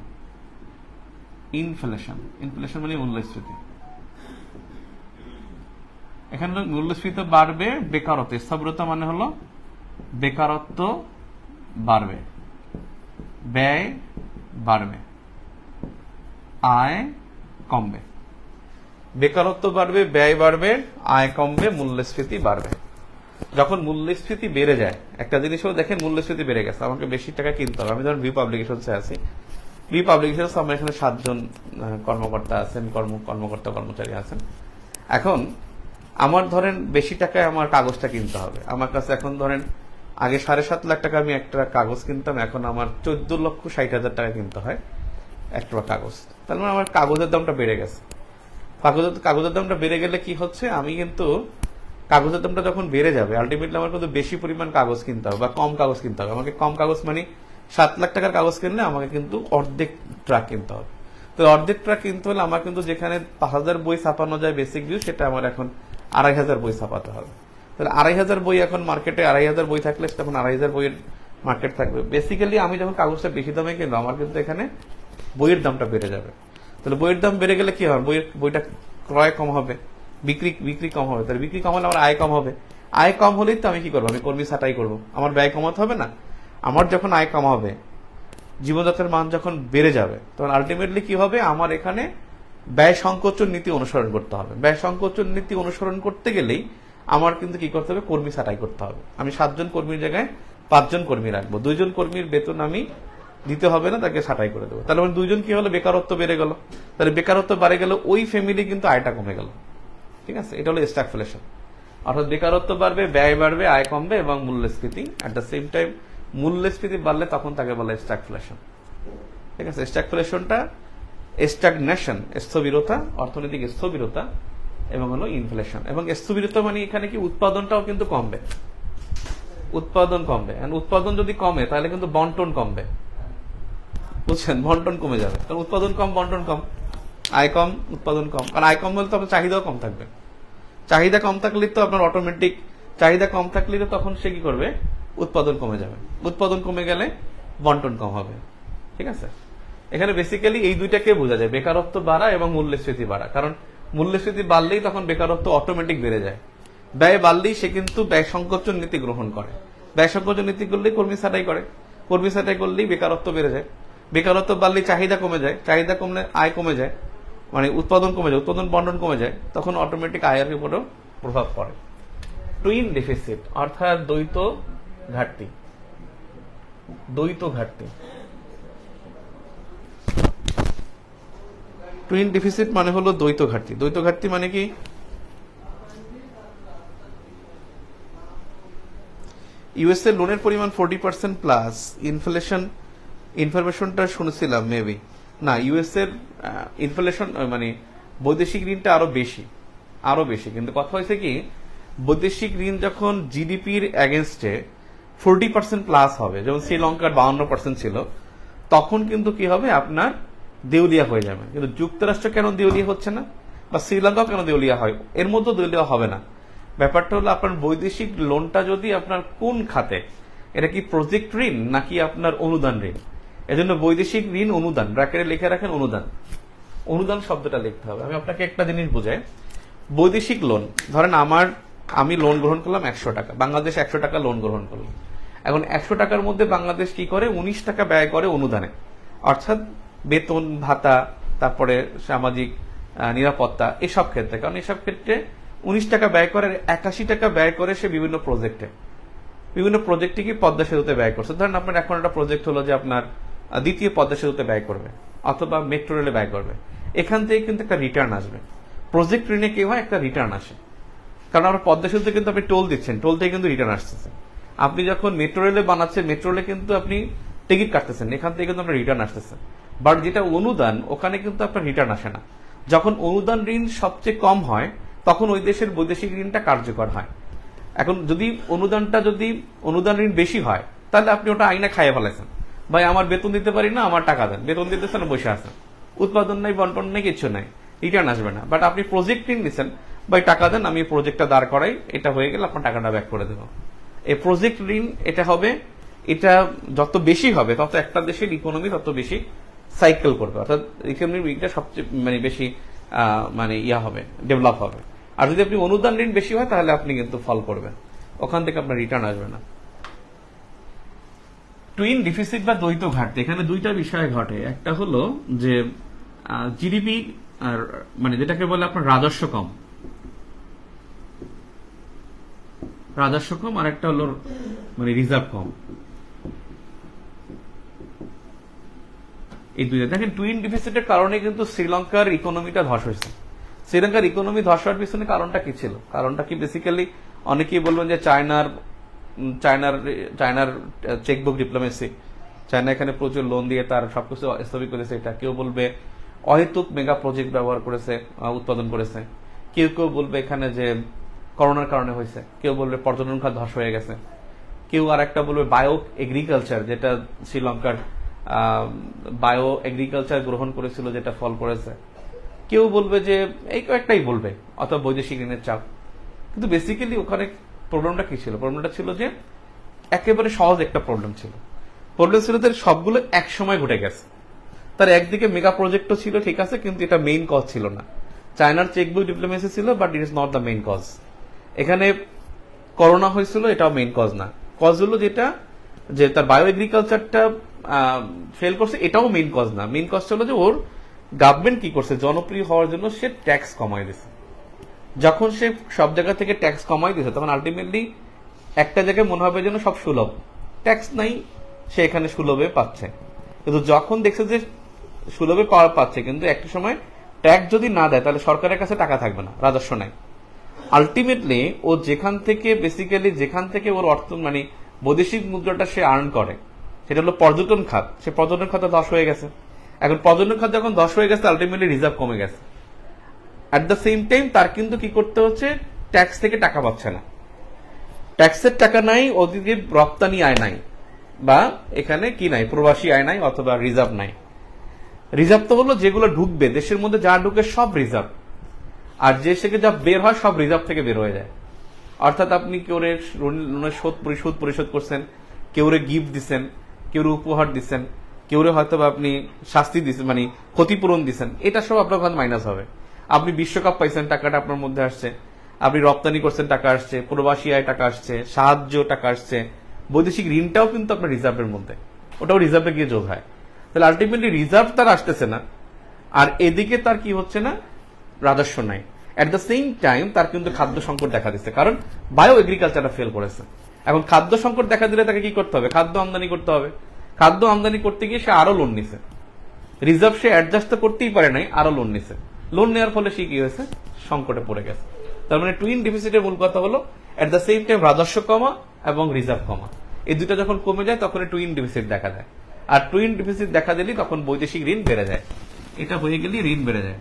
মানে মূল্যস্ফীতি। এখানে মূল্যস্ফীতি বাড়বে, বেকারত্ব, স্থবিরতা মানে হলো বেকারত্ব বাড়বে, ব্যয় বাড়বে, আয় কমবে। বেকারত্ব বাড়বে, ব্যয় বাড়বে, আয় কমবে, মূল্যস্ফীতি বাড়বে। যখন মূল্যস্ফীতি বেড়ে যায়, একটা জিনিসও দেখেন মূল্যস্ফীতি বেড়ে গেছে, আমাকে বেশি টাকা কিনতে হবে। আমি ধরুন ভিউ পাবলিকেশনসে আছি, ভিউ পাবলিকেশনস আমার এখানে 7 জন কর্মকর্তা আছেন, কর্মচারী আছেন। এখন আমার ধরেন বেশি টাকায় আমার কাগজটা কিনতে হবে। আমার কাছে এখন ধরেন আগে 7.5 লাখ টাকা আমি একটা কাগজ কিনতাম, এখন আমার 14,60,000 টাকা কিনতে হয় একটা কাগজ। তার মানে আমার কাগজের দামটা বেড়ে গেছে। কাগজের দামটা বেড়ে গেলে কি হচ্ছে, আমি কিন্তু কাগজের দামটা যখন বেড়ে যাবে, আলটিমেটলি আমার কিন্তু বেশি পরিমাণ কাগজ কিনতে হবে বা কম কাগজ কিনতে হবে। আমাকে কম কাগজ মানে 7 লাখ টাকার কাগজ কিনলে আমাকে কিন্তু অর্ধেক ট্রাক কিনতে হবে। তো অর্ধেক ট্রাক কিনতে হলে আমার কিন্তু যেখানে 5,000 বই ছাপানো যায় বেসিক ভিউ, সেটা আমার এখন 2,500 বই ছাপাতে হবে। তাহলে 2,500 বই এখন মার্কেটে, 2,500 বই থাকলে তখন 2,500 বইয়ের মার্কেট থাকবে। বেসিক্যালি আমি যখন কাগজটা বেশি দামে কিনবো, আমার কিন্তু এখানে বইয়ের দামটা বেড়ে যাবে। তাহলে বইয়ের দাম বেড়ে গেলে কি হবে, বইটা ক্রয় কম হবে, বিক্রি কম হবে। তাহলে বিক্রি কম হলে আমার আয় কম হবে। আয় কম হলেই তো আমি কি করবো, আমি কর্মী ছাঁটাই করবো, আমার ব্যয় কমাতে হবে না। আমার যখন আয় কম হবে, জীবনযাত্রার মান যখন বেড়ে যাবে, তখন আলটিমেটলি কি হবে, আমার এখানে ব্যয় সংকোচন নীতি অনুসরণ করতে হবে। ব্যয় সংকোচন নীতি অনুসরণ করতে গেলেই আমার কিন্তু কি করতে হবে, কর্মী ছাঁটাই করতে হবে। আমি 7 জন কর্মীর জায়গায় 5 জন কর্মী রাখবো। 2 জন কর্মীর বেতন আমি দিতে হবে না, তাকে ছাঁটাই করে দেবো। তাহলে 2 জন কি হলো, বেকারত্ব বেড়ে গেল। তাহলে বেকারত্ব বেড়ে গেল, ওই ফ্যামিলি কিন্তু আয়টা কমে গেল। ঠিক আছে, এটা হলো স্ট্যাগফ্লেশন। অর্থাৎ বেকারত্ব বাড়বে, ব্যয় বাড়বে, আয় কমবে এবং মূল্যস্ফীতি অ্যাট দ্য সেম টাইম। মূল্যস্ফীতি বাড়লে তখন তাকে বলে স্ট্যাগফ্লেশন। ঠিক আছে, স্ট্যাগফ্লেশনটা স্ট্যাগনেশন, স্থবিরতা, অর্থনৈতিক স্থবিরতা, এবং হলো ইনফ্লেশন। এবং স্থবিরতা মানে এখানে কি উৎপাদনটাও কিন্তু কমবে, উৎপাদন কমবে। উৎপাদন যদি কমে তাহলে কিন্তু বন্টন কমবে, বুঝছেন, বন্টন কমে যাবে। কারণ উৎপাদন কম, বন্টন কম, আয় কম, উৎপাদন কম। কারণ আয় কম হলে তো আপনার চাহিদাও কম থাকবে। চাহিদা কম থাকলে তো আপনার অটোমেটিক, চাহিদা কম থাকলে তো তখন সে কি করবে, উৎপাদন কমে যাবে। উৎপাদন কমে গেলে বন্টন কম হবে। ঠিক আছে, এখানে বেসিক্যালি এই দুইটাকে বোঝা যায়, বেকারত্ব বাড়া এবং মূল্যস্ফীতি বাড়া। কারণ মূল্যস্ফীতি বাড়লেই তখন বেকারত্ব অটোমেটিক বেড়ে যায়, ব্যয় বাড়লেই সে কিন্তু ব্যয় সংকোচন নীতি গ্রহণ করে, ব্যয় সংকোচন নীতি করলেই কর্মী ছাঁটাই করে, কর্মী ছাঁটাই করলেই বেকারত্ব বেড়ে যায়, বেকারত্ব বাড়লেই চাহিদা কমে যায়, চাহিদা কমলে আয় কমে যায়, মানে উৎপাদন কমে যায়, উৎপাদন বন্টন কমে যায়, তখন অটোমেটিক আয়ের উপরেও প্রভাব পড়ে। টুইন ডেফিসিট অর্থাৎ দ্বৈত ঘাটতি, দ্বৈত ঘাটতি। টুইন ডেফিসিট মানে হলো দ্বৈত ঘাটতি। দ্বৈত ঘাটতি মানে কি, ইউএসএ লোনের পরিমাণ 40% প্লাস ইনফরমেশনটা শুনেছিলাম মেবি না, ইউএস এর ইনফ্লেশন মানে বৈদেশিক ঋণটা আরো বেশি। কিন্তু কথা হয়েছে কি, বৈদেশিক ঋণ যখন জিডিপির এগেনস্টে 40% প্লাস হবে, যেমন শ্রীলঙ্কার 52% ছিল, তখন কিন্তু কি হবে, আপনার দেউলিয়া হয়ে যাবে। কিন্তু যুক্তরাষ্ট্র কেন দেউলিয়া হচ্ছে না, বা শ্রীলঙ্কা কেন দেউলিয়া হয়, এর মধ্যে দেউলিয়া হবে না। ব্যাপারটা হলো আপনার বৈদেশিক লোনটা যদি আপনার কোন খাতে, এটা কি প্রজেক্ট ঋণ নাকি আপনার অনুদান ঋণ। এজন্য বৈদেশিক ঋণ অনুদান, ব্র্যাকেটে লিখে রাখেন অনুদান শব্দটা লিখতে হবে। আমি আপনাকে একটা জিনিস বুঝাই, বৈদেশিক লোন, ধরেন আমি লোন গ্রহণ করলাম 100 টাকা, বাংলাদেশ 100 টাকা লোন গ্রহণ করলো। এখন 100 টাকার মধ্যে বাংলাদেশ কি করে, 19 টাকা ব্যয় করে অনুদানে, অর্থাৎ বেতন ভাতা, তারপরে সামাজিক নিরাপত্তা, এসব ক্ষেত্রে। কারণ এসব ক্ষেত্রে 19 টাকা ব্যয় করে, 81 টাকা ব্যয় করে সে বিভিন্ন প্রজেক্টে কি পদ্মা সেতুতে ব্যয় করছে। ধরেন আপনার এখন একটা প্রজেক্ট হলো যে আপনার দ্বিতীয় পদ্মা সেতুতে ব্যয় করবে, অথবা মেট্রো রেলে ব্যয় করবে। এখান থেকে কিন্তু একটা রিটার্ন আসবে। প্রজেক্ট ঋণে কি হয়, একটা রিটার্ন আসে। কারণ আপনার পদ্মা সেতুতে কিন্তু আপনি টোল দিচ্ছেন, টোল থেকে কিন্তু রিটার্ন আসতেছে। আপনি যখন মেট্রো রেলে বানাচ্ছেন, মেট্রো রেলে কিন্তু আপনি টিকিট কাটতেছেন, এখান থেকে কিন্তু আপনার রিটার্ন আসতেছে। বাট যেটা অনুদান, ওখানে কিন্তু আপনার রিটার্ন আসে না। যখন অনুদান ঋণ সবচেয়ে কম হয়, তখন ওই দেশের বৈদেশিক ঋণটা কার্যকর হয়। এখন যদি অনুদান ঋণ বেশি হয়, তাহলে আপনি ওটা আইনে খাইয়ে ফেলেছেন, ভাই আমার বেতন দিতে পারি না, আমার টাকা দেন, বেতন দিতেছেন, বসে আছেন, উৎপাদন নাই, বন্টন নেই, কিছু নাই, রিটার্ন আসবে না। বাট আপনি প্রজেক্ট ঋণ নিচ্ছেন, ভাই টাকা দেন, আমি প্রজেক্টটা দাঁড় করাই, এটা হয়ে গেলে আপনার টাকাটা ব্যাক করে দেবো। এই প্রজেক্ট ঋণ এটা হবে, এটা যত বেশি হবে তত একটা দেশের ইকোনমি তত বেশি সাইকেল করবে, অর্থাৎ ইকোনমিটা সবচেয়ে মানে বেশি মানে ইয়া হবে, ডেভেলপ হবে। আর যদি আপনি অনুদান ঋণ বেশি হয় তাহলে আপনি কিন্তু ফল করবেন, ওখান থেকে আপনার রিটার্ন আসবে না। টুইন ডিফিসিট বা দ্বৈত ঘাটতি, এখানে দুইটা বিষয় ঘটে। একটা হলো যে জিডিপি আর মানে যেটাকে বলে আপনার রাজস্ব কম, আর একটা হলো মানে রিজার্ভ কম। এই দুইটা দেখেন, টুইন ডিফিসিটের কারণে কিন্তু শ্রীলঙ্কার ইকোনমিটা ধস হয়েছে। শ্রীলঙ্কার ইকোনমি ধস হওয়ার পিছনে কারণটা কি ছিল? কারণটা কি বেসিক্যালি অনেকেই বলবেন যে চায়নার চেকবুক ডিপ্লোমেসি, চায়না এখানে প্রচুর লোন দিয়ে তার সবকিছু স্থগিত করেছে। এটা কেউ বলবে অহেতুক মেগা প্রজেক্ট ব্যবহার করেছে, উৎপাদন করেছে। কেউ কেউ বলবে এখানে যে করোনার কারণে হয়েছে, কেউ বলবে পর্যটন খাত ধস হয়ে গেছে, কেউ আর একটা বলবে বায়ো এগ্রিকালচার, যেটা শ্রীলঙ্কার বায়ো এগ্রিকালচার গ্রহণ করেছিল যেটা ফল করেছে। কেউ বলবে যে এই কয়েকটাই বলবে, অথবা বৈদেশিক ঋণের চাপ। কিন্তু বেসিক্যালি ওখানে প্রবলেমটা কি ছিল? প্রবলেমটা ছিল যে একেবারে সহজ একটা প্রবলেম ছিল যে সবগুলো এক সময় ঘটে গেছে। তার একদিকে মেগা প্রজেক্টও ছিল, ঠিক আছে, কিন্তু এটা মেইন কজ ছিল না। চায়নার চেকবুক ডিপ্লোমেসি ছিল, but it is not the main cause. এখানে করোনা হয়েছিল, এটাও মেইন কজ না। কজ হলো যেটা যে তার বায়ো এগ্রিকালচারটা ফেল করছে, এটাও মেইন কজ না। মেইন কজ ছিল যে ওর গভর্নমেন্ট কি করছে, জনপ্রিয় হওয়ার জন্য সে ট্যাক্স কমাই দিছে। যখন সে সব জায়গা থেকে ট্যাক্স কমাই দিছে, তখন আলটিমেটলি একটা জায়গায় মনে হবে যেন সব সুলভ, ট্যাক্স নাই, সে এখানে সুলভে পাচ্ছে। কিন্তু যখন দেখছে যে সুলভে পাওয়া পাচ্ছে, কিন্তু একটা সময় ট্যাক্স যদি না দেয় তাহলে সরকারের কাছে টাকা থাকবে না, রাজস্ব নাই। আলটিমেটলি ও যেখান থেকে ওর অর্থ মানে বৈদেশিক মুদ্রাটা সে আর্ন করে, সেটা হলো পর্যটন খাত। সে পর্যটন খাতে ধস হয়ে গেছে। এখন পর্যটন খাত যখন ধস হয়ে গেছে, আলটিমেটলি রিজার্ভ কমে গেছে। অ্যাট দ্য সেম টাইম তার কিন্তু কি করতে হচ্ছে, ট্যাক্স থেকে টাকা পাচ্ছে না, ট্যাক্সের টাকা নাই, ওদিকে রপ্তানি আয় নাই, বা এখানে কি নাই, প্রবাসী আয় নাই, অথবা রিজার্ভ নাই। রিজার্ভ তো হলো যেগুলো ঢুকবে, দেশের মধ্যে যা ঢুকে সব রিজার্ভ, আর যে থেকে যা বের হয় সব রিজার্ভ থেকে বের হয়ে যায়। অর্থাৎ আপনি কেউ লোনের সুদ পরিশোধ করছেন, কেউ গিফট দিচ্ছেন, কেউ উপহার দিচ্ছেন, কেউ হয়তো আপনি শাস্তি দিচ্ছেন, মানে ক্ষতিপূরণ দিচ্ছেন, এটা সব আপনার ওখানে মাইনাস হবে। আপনি বিশ্বকাপ পাইছেন, টাকাটা আপনার মধ্যে আসছে। আপনি রপ্তানি করছেন, টাকা আসছে, প্রবাসী আয় টাকা আসছে, সাহায্য টাকা আসছে, বৈদেশিক ঋণটাও কিন্তু আপনার রিজার্ভের মধ্যে, ওটাও রিজার্ভে গিয়ে যোগ হয়। তাহলে আলটিমেটলি রিজার্ভ তার আসতেছে না, আর এদিকে তার কি হচ্ছে না, রাজস্ব নাই। অ্যাট দ্য সেম টাইম তার কিন্তু খাদ্য সংকট দেখা দিচ্ছে, কারণ বায়ো এগ্রিকালচারটা ফেল করেছে। এখন খাদ্য সংকট দেখা দিলে তাকে কি করতে হবে, খাদ্য আমদানি করতে হবে। খাদ্য আমদানি করতে গিয়ে সে আরো লোন নিছে, রিজার্ভ সে অ্যাডজাস্ট করতেই পারে নাই, আরো লোন নিছে। লোন নেওয়ার ফলে সে কি হয়েছে, সংকটে পড়ে গেছে। তার মানে টুইন ডিফিসিটের মূল কথা হলো অ্যাট দ্য সেম টাইম রাজস্ব কমা এবং রিজার্ভ কমা, এই দুটা যখন কমে যায় তখন টুইন ডিফিসিট দেখা যায়। আর টুইন ডিফিসিট দেখা দিলেই তখন বৈদেশিক ঋণ বেড়ে যায়। এটা হয়ে গেলেই ঋণ বেড়ে যায়,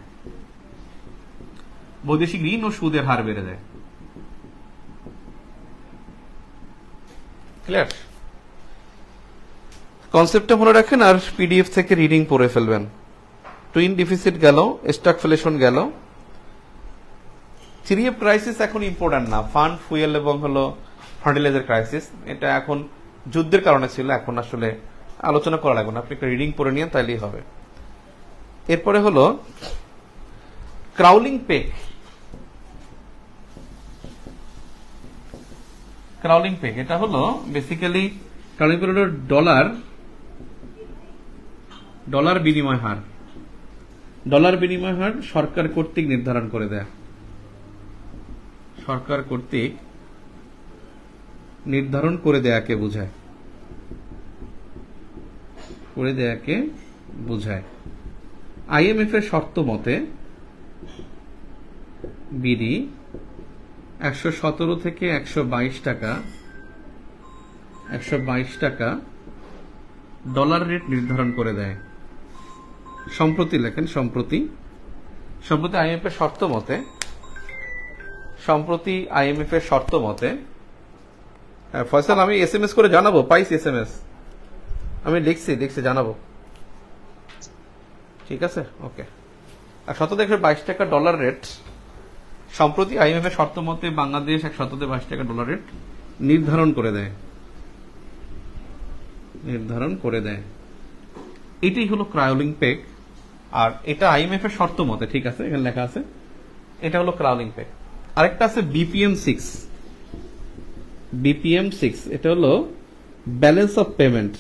বৈদেশিক ঋণ ও সুদের হার বেড়ে যায়। ক্লিয়ার? কনসেপ্টটা মনে রাখেন, আর পিডিএফ থেকে রিডিং পড়ে ফেলবেন। টুইন ডিফিসিট গেল, স্ট্যাগফ্লেশন গেল। 3F ক্রাইসিস এখন ইম্পর্টেন্ট না, ফান্ড, ফুয়েল এবং হলো ফার্টিলাইজার ক্রাইসিস, এটা এখন যুদ্ধের কারণে ছিল, এখন আসলে আলোচনা করা লাগবে না, আপনি একটা রিডিং পড়ে নিয়ে তাইলেই হবে। এরপরে হলো ক্রাউলিং পেগ। ক্রাউলিং পেগ এটা হলো বেসিক্যালি ক্রাউলিং পেগ হলো ডলার বিনিময় হার। ডলার বিনিময় হার সরকার কর্তৃক নির্ধারণ করে দেয়, সরকার কর্তৃক নির্ধারণ করে দেয়াকে বোঝায়, করে দেয়াকে বোঝায়। আইএমএফ এর শর্ত মতে বিডি 117 থেকে 122 টাকা ডলার রেট নির্ধারণ করে দেয়। সম্প্রতি লেখেন, সম্প্রতি আইএমএফ এর শর্ত মতে, সম্প্রতি আইএমএফ এর শর্ত মতে, ফয়সাল আমি এসএমএস করে জানাবো, পাইছি এসএমএস, আমি লিখছি জানাবো, ঠিক আছে, ওকে। আর 122 টাকা ডলার রেট সম্প্রতি আইএমএফ এর শর্ত মতে বাংলাদেশ 122 টাকা ডলার রেট নির্ধারণ করে দেয়। এটাই হলো ক্রায়োলিং পেগ, আর এটা আইএমএফ এর শর্ত মতে, ঠিক আছে, এখানে লেখা আছে, এটা হলো ক্রায়োলিং পেগ। আরেকটা আছে বিপিএম 6, এটা হলো ব্যালেন্স অফ পেমেন্ট।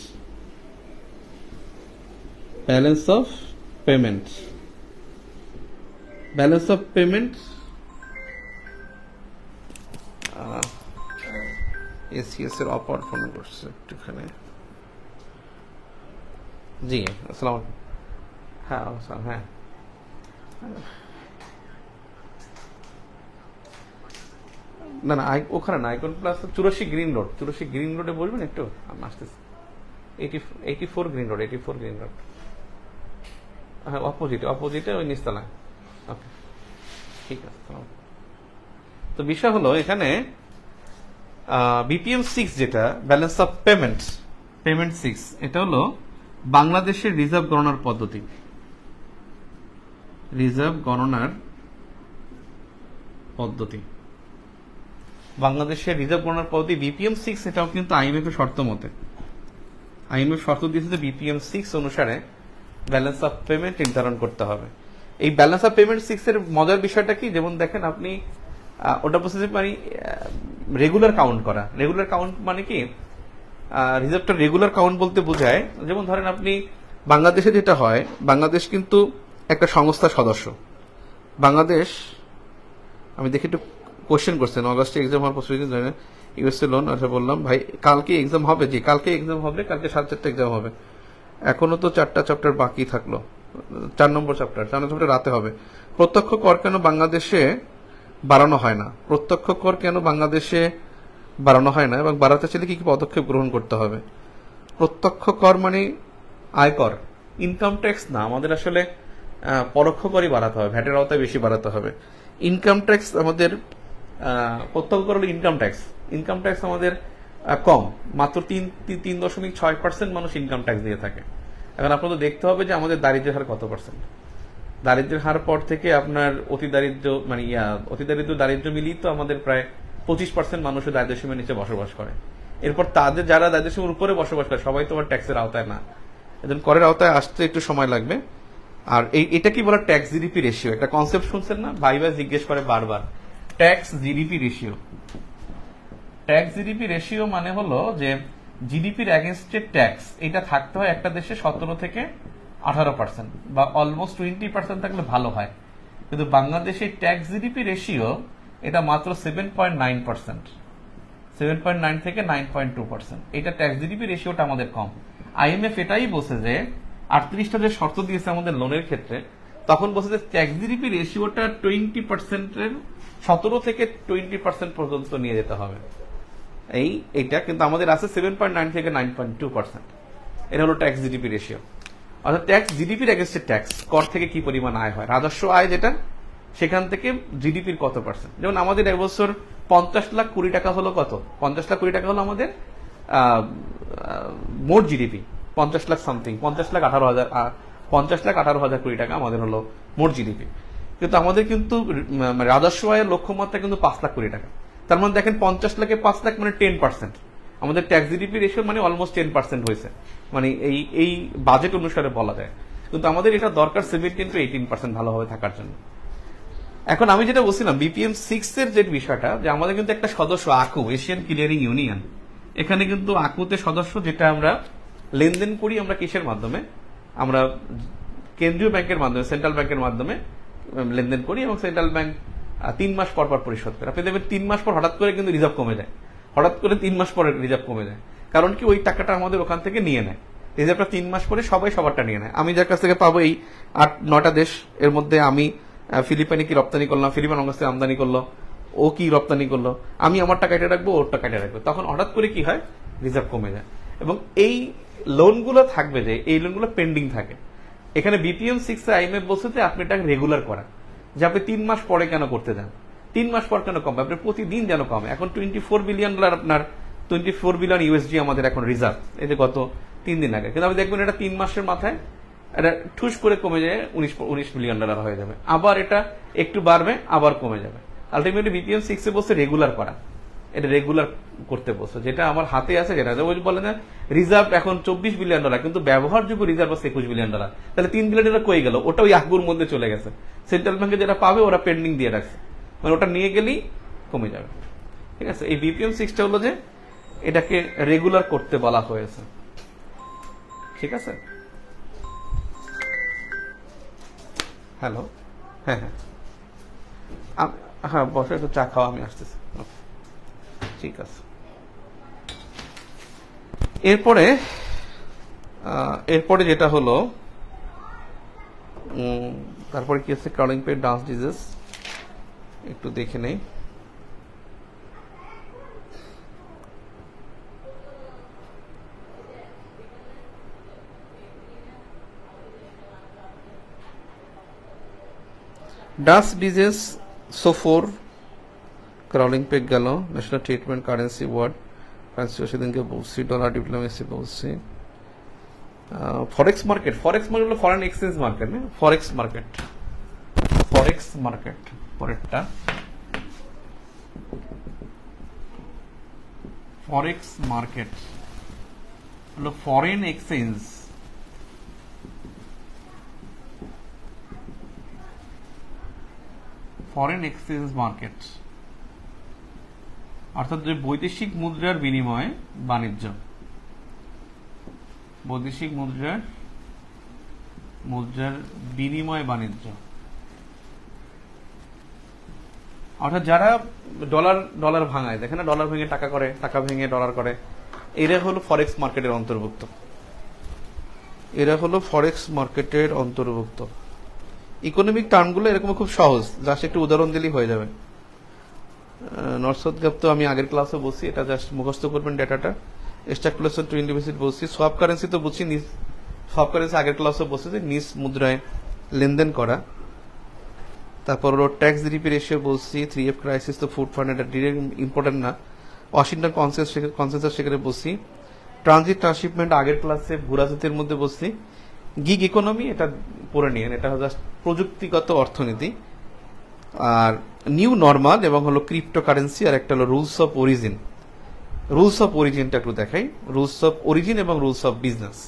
এসিএস এর অপার ফোন করছে একটুখানি। জি আসসালামু আলাইকুম। হ্যাঁ না ওখানে না, আইকন প্লাস 84 গ্রিন রোডে বলবেন একটু, আমি আসতেছি। 84 গ্রিন রোড। হ্যাঁ অপোজিটে ওই নিচতলায়। ওকে ঠিক আছে। তো বিষয় হলো এখানে বিপিএম 6 যেটা ব্যালেন্স অফ পেমেন্ট 6, এটা হলো বাংলাদেশের রিজার্ভ গণনার পদ্ধতি। বাংলাদেশের রিজার্ভ গণনার পদ্ধতি বিপিএম 6, এটাও কিন্তু আইএমএফ এর শর্ত মতে। আইএমএফ শর্ত দিয়েছে যে বিপিএম 6 অনুসারে ব্যালেন্স অফ পেমেন্ট নির্ধারণ করতে হবে। এই ব্যালেন্স অফ পেমেন্ট 6 এর মজার বিষয়টা কি, যেমন দেখেন আপনি ওটা বলতে পারি রেগুলার কাউন্ট করা। রেগুলার কাউন্ট মানে কি, রিজার্ভটা রেগুলার কাউন্ট বলতে বোঝায়, যেমন ধরেন আপনি বাংলাদেশে যেটা হয়, বাংলাদেশ কিন্তু একটা সংস্থার সদস্য। বাংলাদেশ, আমি দেখি একটু কোশ্চেন করছেন, অগাস্টে এক্সাম হওয়ার প্রস্তুতি জানেন, ইউএসএ লোন। আচ্ছা বললাম ভাই কালকে এক্সাম হবে, জি কালকে এক্সাম হবে, কালকে 4:30 এক্সাম হবে। এখনো তো 4টা চ্যাপ্টার বাকি থাকলো, 4 নম্বর চ্যাপ্টার রাতে হবে। প্রত্যক্ষ কর কেন বাংলাদেশে বাড়ানো হয় না এবং বাড়াতে চাইলে কি কি পদক্ষেপ গ্রহণ করতে হবে? প্রত্যক্ষ কর মানে আয়কর, ইনকাম ট্যাক্স না। আমাদের আসলে পরোক্ষ করই বাড়াতে হবে, ভ্যাটের আওতায় বেশি বাড়াতে হবে। ইনকাম ট্যাক্স আমাদের, প্রত্যক্ষ কর হলো ইনকাম ট্যাক্স আমাদের কম, মাত্র 3.6% মানুষ ইনকাম ট্যাক্স দিয়ে থাকে। এখন আপনাদের দেখতে হবে যে আমাদের দারিদ্র্যের হার কত পার্সেন্ট। দারিদ্র্যের হার পর থেকে আপনার অতি দারিদ্র্য মিলিয়ে তো আমাদের প্রায় 25% মানুষের দারিদ্র্য সীমার নিচে বসবাস করে। এরপর তাদের যারা দারিদ্র্য সীমার উপরে বসবাস করে সবাই তো আবার ট্যাক্সের আওতায় না, এজন্য করের আওতায় আসতে একটু সময় লাগবে। আর এটা কি বলে ট্যাক্স জিডিপি রেশিও, একটা কনসেপ্ট শুনছেন না, ভাই জিজ্ঞেস করে বারবার, ট্যাক্স জিডিপি রেশিও মানে হলো যে জিডিপির এগেনস্টে ট্যাক্স এটা থাকতে হয় একটা দেশে 17 থেকে 18% বা অলমোস্ট 20% থাকলে ভালো হয়। কিন্তু বাংলাদেশে ট্যাক্স জিডিপি রেশিও এটা মাত্র 7.9 থেকে 9.2%। এটা ট্যাক্স জিডিপি রেশিওটা আমাদের কম। আইএমএফ এটাই বলছে যে 38টা যে শর্ত দিয়েছে আমাদের লোনের ক্ষেত্রে, তখন বলছে যে ট্যাক্স জিডিপি রেশিওটা 20%-এর 17 থেকে 20% পর্যন্ত নিয়ে যেতে হবে। এইটা কিন্তু আমাদের আছে 7.9 থেকে 9.2%। এটা হলো ট্যাক্স জিডিপি রেশিও। অর্থাৎ ট্যাক্স জিডিপির এগেনস্টে ট্যাক্স, কর থেকে কি পরিমাণ আয় হয়, রাজস্ব আয় যেটা, সেখান থেকে জিডিপির কত পার্সেন্ট। যেমন আমাদের এবছর 50 লাখ কোটি টাকা হলো কত, 50 লাখ কোটি টাকা হলো আমাদের মোট জিডিপি, 50 লাখ সামথিং, 50 লাখ 18,000 কোটি টাকা আমাদের হলো মোট জিডিপি। কিন্তু আমাদের কিন্তু রাজস্ব আয়ের লক্ষ্যমাত্রা কিন্তু 5 লাখ কোটি টাকা। তার মানে দেখেন 50 লাখে 5 লাখ মানে 10%। আমাদের ট্যাক্স জিডিপি রেশিও মানে অলমোস্ট 10% হয়েছে, মানে এই বাজেট অনুসারে বলা যায়। কিন্তু আমাদের এটা দরকার 17-18% ভালোভাবে থাকার জন্য। এখন আমি যেটা বলছিলাম বিপিএম 6 এর যে বিষয়টা, যে আমাদের কিন্তু একটা সদস্য আকু, এশিয়ান ক্লিয়ারিং ইউনিয়ন, এখানে কিন্তু akuতে সদস্য, যেটা আমরা লেনদেন করি আমরা কিসের মাধ্যমে, আমরা কেন্দ্রীয় ব্যাংকের মাধ্যমে, সেন্ট্রাল ব্যাংকের মাধ্যমে লেনদেন করি এবং সেন্ট্রাল ব্যাংক 3 মাস পর পরিশোধ করে। আপনি দেখবেন 3 মাস পর হঠাৎ করে কিন্তু রিজার্ভ কমে যায়, 3 মাস পরে রিজার্ভ কমে যায়। কারণ কি, ওই টাকাটা আমাদের ওখান থেকে নিয়ে নেয়, রিজার্ভটা 3 মাস পরে সবাই সবারটা নিয়ে নেয়। আমি যার কাছ থেকে পাবো এই 8-9টা দেশ, এর মধ্যে আমি ফিলিপাইনে কি রপ্তানি করলাম, ফিলিপাইন অঙ্গস্তে আমদানি করলো, ও কি রপ্তানি করলো, আমি আমারটা কেটে রাখবো, ওরটা কেটে রাখবো, তখন হঠাৎ করে কি হয়, রিজার্ভ কমে যায়। এবং এই লোনগুলো থাকবে, যে এই লোনগুলো পেন্ডিং থাকে। এখানে বিপিএম 6 এ আইএমএফ বলছে যে আপনি এটা রেগুলার করা, যে আপনি 3 মাস পরে কেন করতে যান, 3 মাস পর কেন কমবে, আপনি প্রতিদিন যেন কমে। এখন $24 বিলিয়ন আপনার 24 বিলিয়ন ইউএসডি আমাদের এখন রিজার্ভ, এই যে গত 3 দিন আগে। কিন্তু আপনি দেখবেন এটা 3 মাসের মাথায় এটা ঠুস করে কমে যায়, $19 বিলিয়ন হয়ে যাবে। আবার এটা একটু বাড়বে, আবার কমে যাবে। আলটিমেটলি বিপিএম 6 এ বলছে রেগুলার করা, এটা রেগুলার করতে বলছে, যেটা আমার হাতে আছে, যেটা ওই বলে না রিজার্ভ এখন $24 বিলিয়ন, কিন্তু ব্যবহারযোগ্য রিজার্ভ আছে $21 বিলিয়ন, তাহলে $3 বিলিয়ন কই গেল? ওটা ওই আকবুর মধ্যে চলে গেছে, সেন্ট্রাল ব্যাংকে যেটা পাবে ওরা পেন্ডিং দিয়ে রাখছে, মানে ওটা নিয়ে গেলেই কমে যাবে। ঠিক আছে, এই বিপিএম 6টা হলো যে এটাকে রেগুলার করতে বলা হয়েছে। ঠিক আছে, হ্যালো, হ্যাঁ হ্যাঁ হ্যাঁ, বসে একটু চা খাওয়া, আমি আসতেছি। ঠিক আছে, এরপরে যেটা হলো তারপরে কি আছে, ক্রাউলিং পেট ডান্স ডিজিজ একটু দেখে নেই। ডাস্ট ডিজিজ, সোফোর, ক্রাউলিং পেগ গেল, ন্যাশনাল ট্রিটমেন্ট কারেন্সি ওয়ার্ড সেদিনকে বলছি, ডলার ডিপ্লোমেসি বলছি, ফরেক্স মার্কেট, ফরেক্স মার্কেট হলো ফরেন এক্সচেঞ্জ মার্কেট, না ফরেক্স মার্কেট, ফরেক্স মার্কেট পরেরটা, ফরেক্স মার্কেট হলো foreign exchange, foreign exchange market অর্থাৎ যে বৈদেশিক মুদ্রার বিনিময় বাণিজ্য, বৈদেশিক মুদ্রার বিনিময় বাণিজ্য, অর্থাৎ যারা ডলার ভাঙায়, দেখে না, ডলার ভেঙে টাকা করে, টাকা ভেঙে ডলার করে, এরা হলো ফরেক্স মার্কেটের অন্তর্ভুক্ত, এরা হলো ফরেক্স মার্কেটের অন্তর্ভুক্ত। ইকোনমিক টার্মগুলো এরকম খুব সহজ, জাস্ট একটু উদাহরণ দিলেই হয়ে যাবে। নর্থ সাউথ গ্যাপ তো আমি আগের ক্লাসে বলছি, এটা জাস্ট মুখস্থ করবেন ডেটাটা। এক্সট্রাকুলেশন টু ইন্ডিভিজুয়াল বলছি, সোয়াপ কারেন্সি তো বুঝছি, সোয়াপ কারেন্সি আগের ক্লাসে বলছি যে নিজ মুদ্রায় লেনদেন করা। তারপর ট্যাক্স জিডিপি রেশিও বলছি, 3F ক্রাইসিস তো ফুড ফান্ড, এটা ডিরেক্ট ইম্পর্টেন্ট না, ওয়াশিংটন কনসেনসাস সেখানে বলছি। ট্রানজিট ট্রান্সশিপমেন্ট আগের ক্লাসে ভূরাজনীতির মধ্যে বলছি। গিগ ইকোনমি, এটা পড়ে নিয়েন, এটা জাস্ট প্রযুক্তিগত অর্থনীতি। আর নিউ নর্মাল এবং হলো ক্রিপ্টো কারেন্সি, আর একটা হলো rules of origin. Rules of অরিজিনটা একটু দেখাই, রুলস অফ অরিজিন এবং রুলস অফ বিজনেস।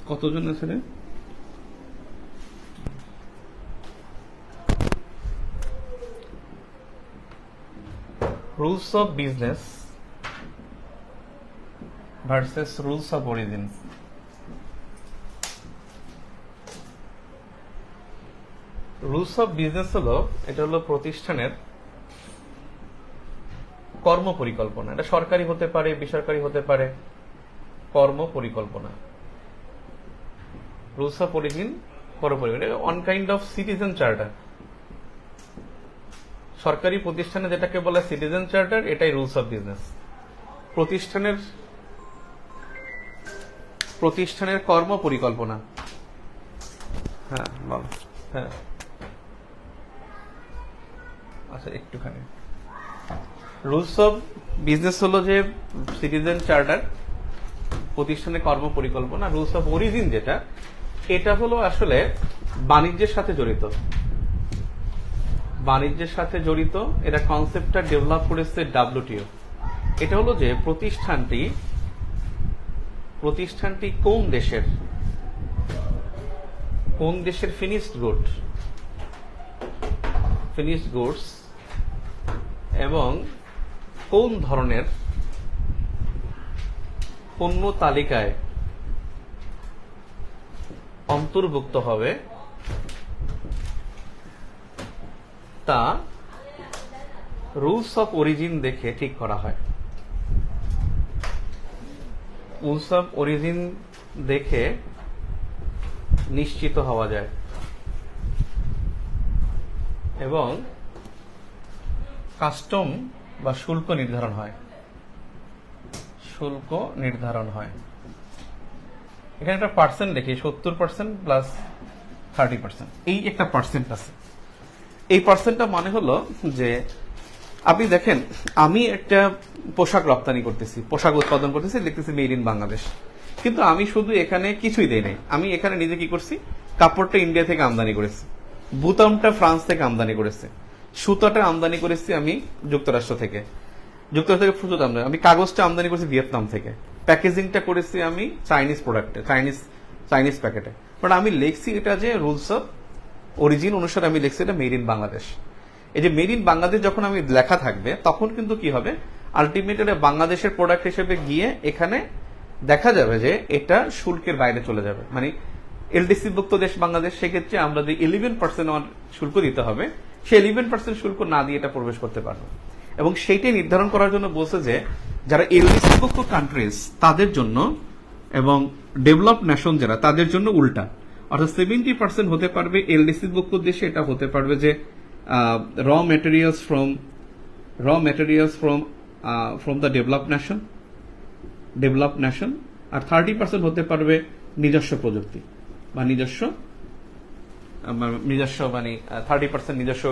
কতজন আছে রে? Rules of business versus rules of origin. Rules of business হলো, এটা হলো প্রতিষ্ঠানের কর্ম পরিকল্পনা, এটা সরকারি হতে পারে, বেসরকারি হতে পারে, কর্ম পরিকল্পনা। Rules of origin on kind of citizen charter. সরকারি প্রতিষ্ঠানে যেটাকে বলে সিটিজেন চার্টার, এটাই রুলস অফ বিজনেস। প্রতিষ্ঠানের কর্ম পরিকল্পনা। হ্যাঁ বল, হ্যাঁ আচ্ছা একটুখানি। রুলস অফ বিজনেস হলো যে সিটিজেন চার্টার, প্রতিষ্ঠানের কর্ম পরিকল্পনা। রুলস অফ অরিজিন যেটা, এটা হলো আসলে বাণিজ্যের সাথে জড়িত, বাণিজ্যের সাথে জড়িত। এটা কনসেপ্টটা ডেভেলপ করেছে WTO। এটা হলো যে প্রতিষ্ঠানটি কোন দেশের ফিনিশড গুডস এবং কোন ধরনের পণ্য তালিকায় অন্তর্ভুক্ত হবে তা রুলস অফ অরিজিন দেখে ঠিক করা হয়। রুলস অফ অরিজিন দেখে নিশ্চিত হওয়া যায় এবং কাস্টম বা শুল্ক নির্ধারণ হয়। এখানে একটা পার্সেন্ট দেখি, 70% প্লাস 30%, এই একটা পার্সেন্ট আছে। এই পার্সেন্টটা মানে হলো যে আপনি দেখেন, আমি একটা পোশাক রপ্তানি করতেছি, পোশাক উৎপাদন করতেছি, লিখতেছি মেড ইন বাংলাদেশ। কিন্তু আমি শুধু এখানে কিছুই দেই নাই, আমি এখানে নিজে কি করছি, কাপড়টা ইন্ডিয়া থেকে আমদানি করেছি, বুতামটা ফ্রান্স থেকে আমদানি করেছি, সুতাটা আমদানি করেছি আমি যুক্তরাষ্ট্র থেকে সুতো আমদানি, আমি কাগজটা আমদানি করেছি ভিয়েতনাম থেকে, প্যাকেজিংটা করেছি আমি চাইনিজ প্রোডাক্টে, চাইনিজ প্যাকেটে। বাট আমি লিখছি এটা যে রুলস অফ অরিজিন অনুসারে আমি লিখছি এটা মেড ইন বাংলাদেশ। এই যে মেড ইন বাংলাদেশ যখন আমি লেখা থাকবে তখন কিন্তু কি হবে, আলটিমেটলি বাংলাদেশের প্রোডাক্ট হিসেবে গিয়ে এখানে দেখা যাবে যে এটা শুল্কের বাইরে চলে যাবে, মানে এলডিসি ভুক্ত দেশ বাংলাদেশ, সেক্ষেত্রে আমরা যে 11% আমার শুল্ক দিতে হবে, সেই 11% শুল্ক না দিয়ে এটা প্রবেশ করতে পারবে। এবং সেইটাই নির্ধারণ করার জন্য বলছে যে যারা এলডিসি ভুক্ত কান্ট্রিজ তাদের জন্য এবং ডেভেলপড নেশন যারা তাদের জন্য উল্টা, অর্থাৎ 70% হতে পারবে এলডিসি ভুক্ত দেশে, এটা হতে পারবে যে raw materials from the developed nation, আর 30% হতে পারবে নিজস্ব প্রযুক্তি বা নিজস্ব মানে 30% নিজস্ব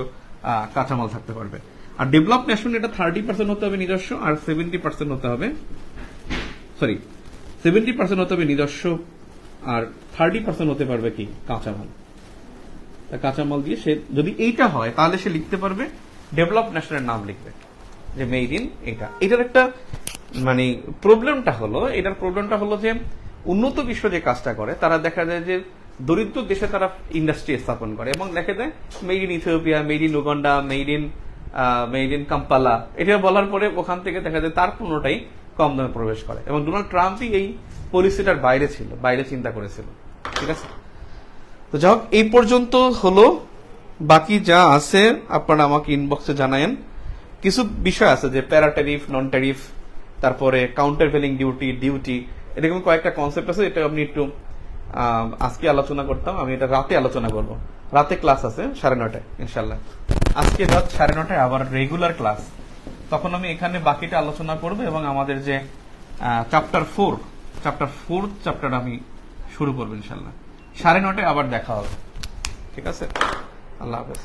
কাঁচামাল থাকতে পারবে। আর ডেভেলপ নেশন এটা 30% হতে হবে নিজস্ব, আর 70% হতে হবে 70% হতে হবে নিজস্ব, আর 30% হতে পারবে কি কাঁচামাল দিয়ে। সে যদি এইটা হয় তাহলে সে লিখতে পারবে ডেভেলপ নেশনের নাম লিখবে যে মেড ইন এটার একটা মানে প্রবলেমটা হলো যে উন্নত বিশ্ব যে কাজটা করে তারা দেখা যায় যে দরিদ্র দেশে তারা ইন্ডাস্ট্রি স্থাপন করে এবং দেখা যায় made in Ethiopia, made in Uganda, made in Kampala, এটা বলার পরে ওখান থেকে দেখা যায় তার পণ্যটাই কম দামে প্রবেশ করে। এবং ডোনাল্ড ট্রাম্পই এই পলিসিটার বাইরে চিন্তা করেছিল। ঠিক আছে, তো যাই হোক এই পর্যন্ত হলো, বাকি যা আছে আপনারা আমাকে ইনবক্সে জানায়েন। কিছু বিষয় আছে যে প্যারা ট্যারিফ, নন ট্যারিফ, তারপরে কাউন্টার ভেলিং ডিউটি, এরকম কয়েকটা কনসেপ্ট আছে, এটা আপনি একটু আজকে আলোচনা করতাম, আমি এটা রাতে আলোচনা করব। রাতে ক্লাস আছে 9:30 ইনশাল্লাহ, আজকে রাত 9:30 আবার রেগুলার ক্লাস, তখন আমি এখানে বাকিটা আলোচনা করব এবং আমাদের যে চ্যাপ্টার 4 চ্যাপ্টার আমি শুরু করবো ইনশাল্লাহ। 9:30 আবার দেখা হবে। ঠিক আছে, আল্লাহ হাফেজ।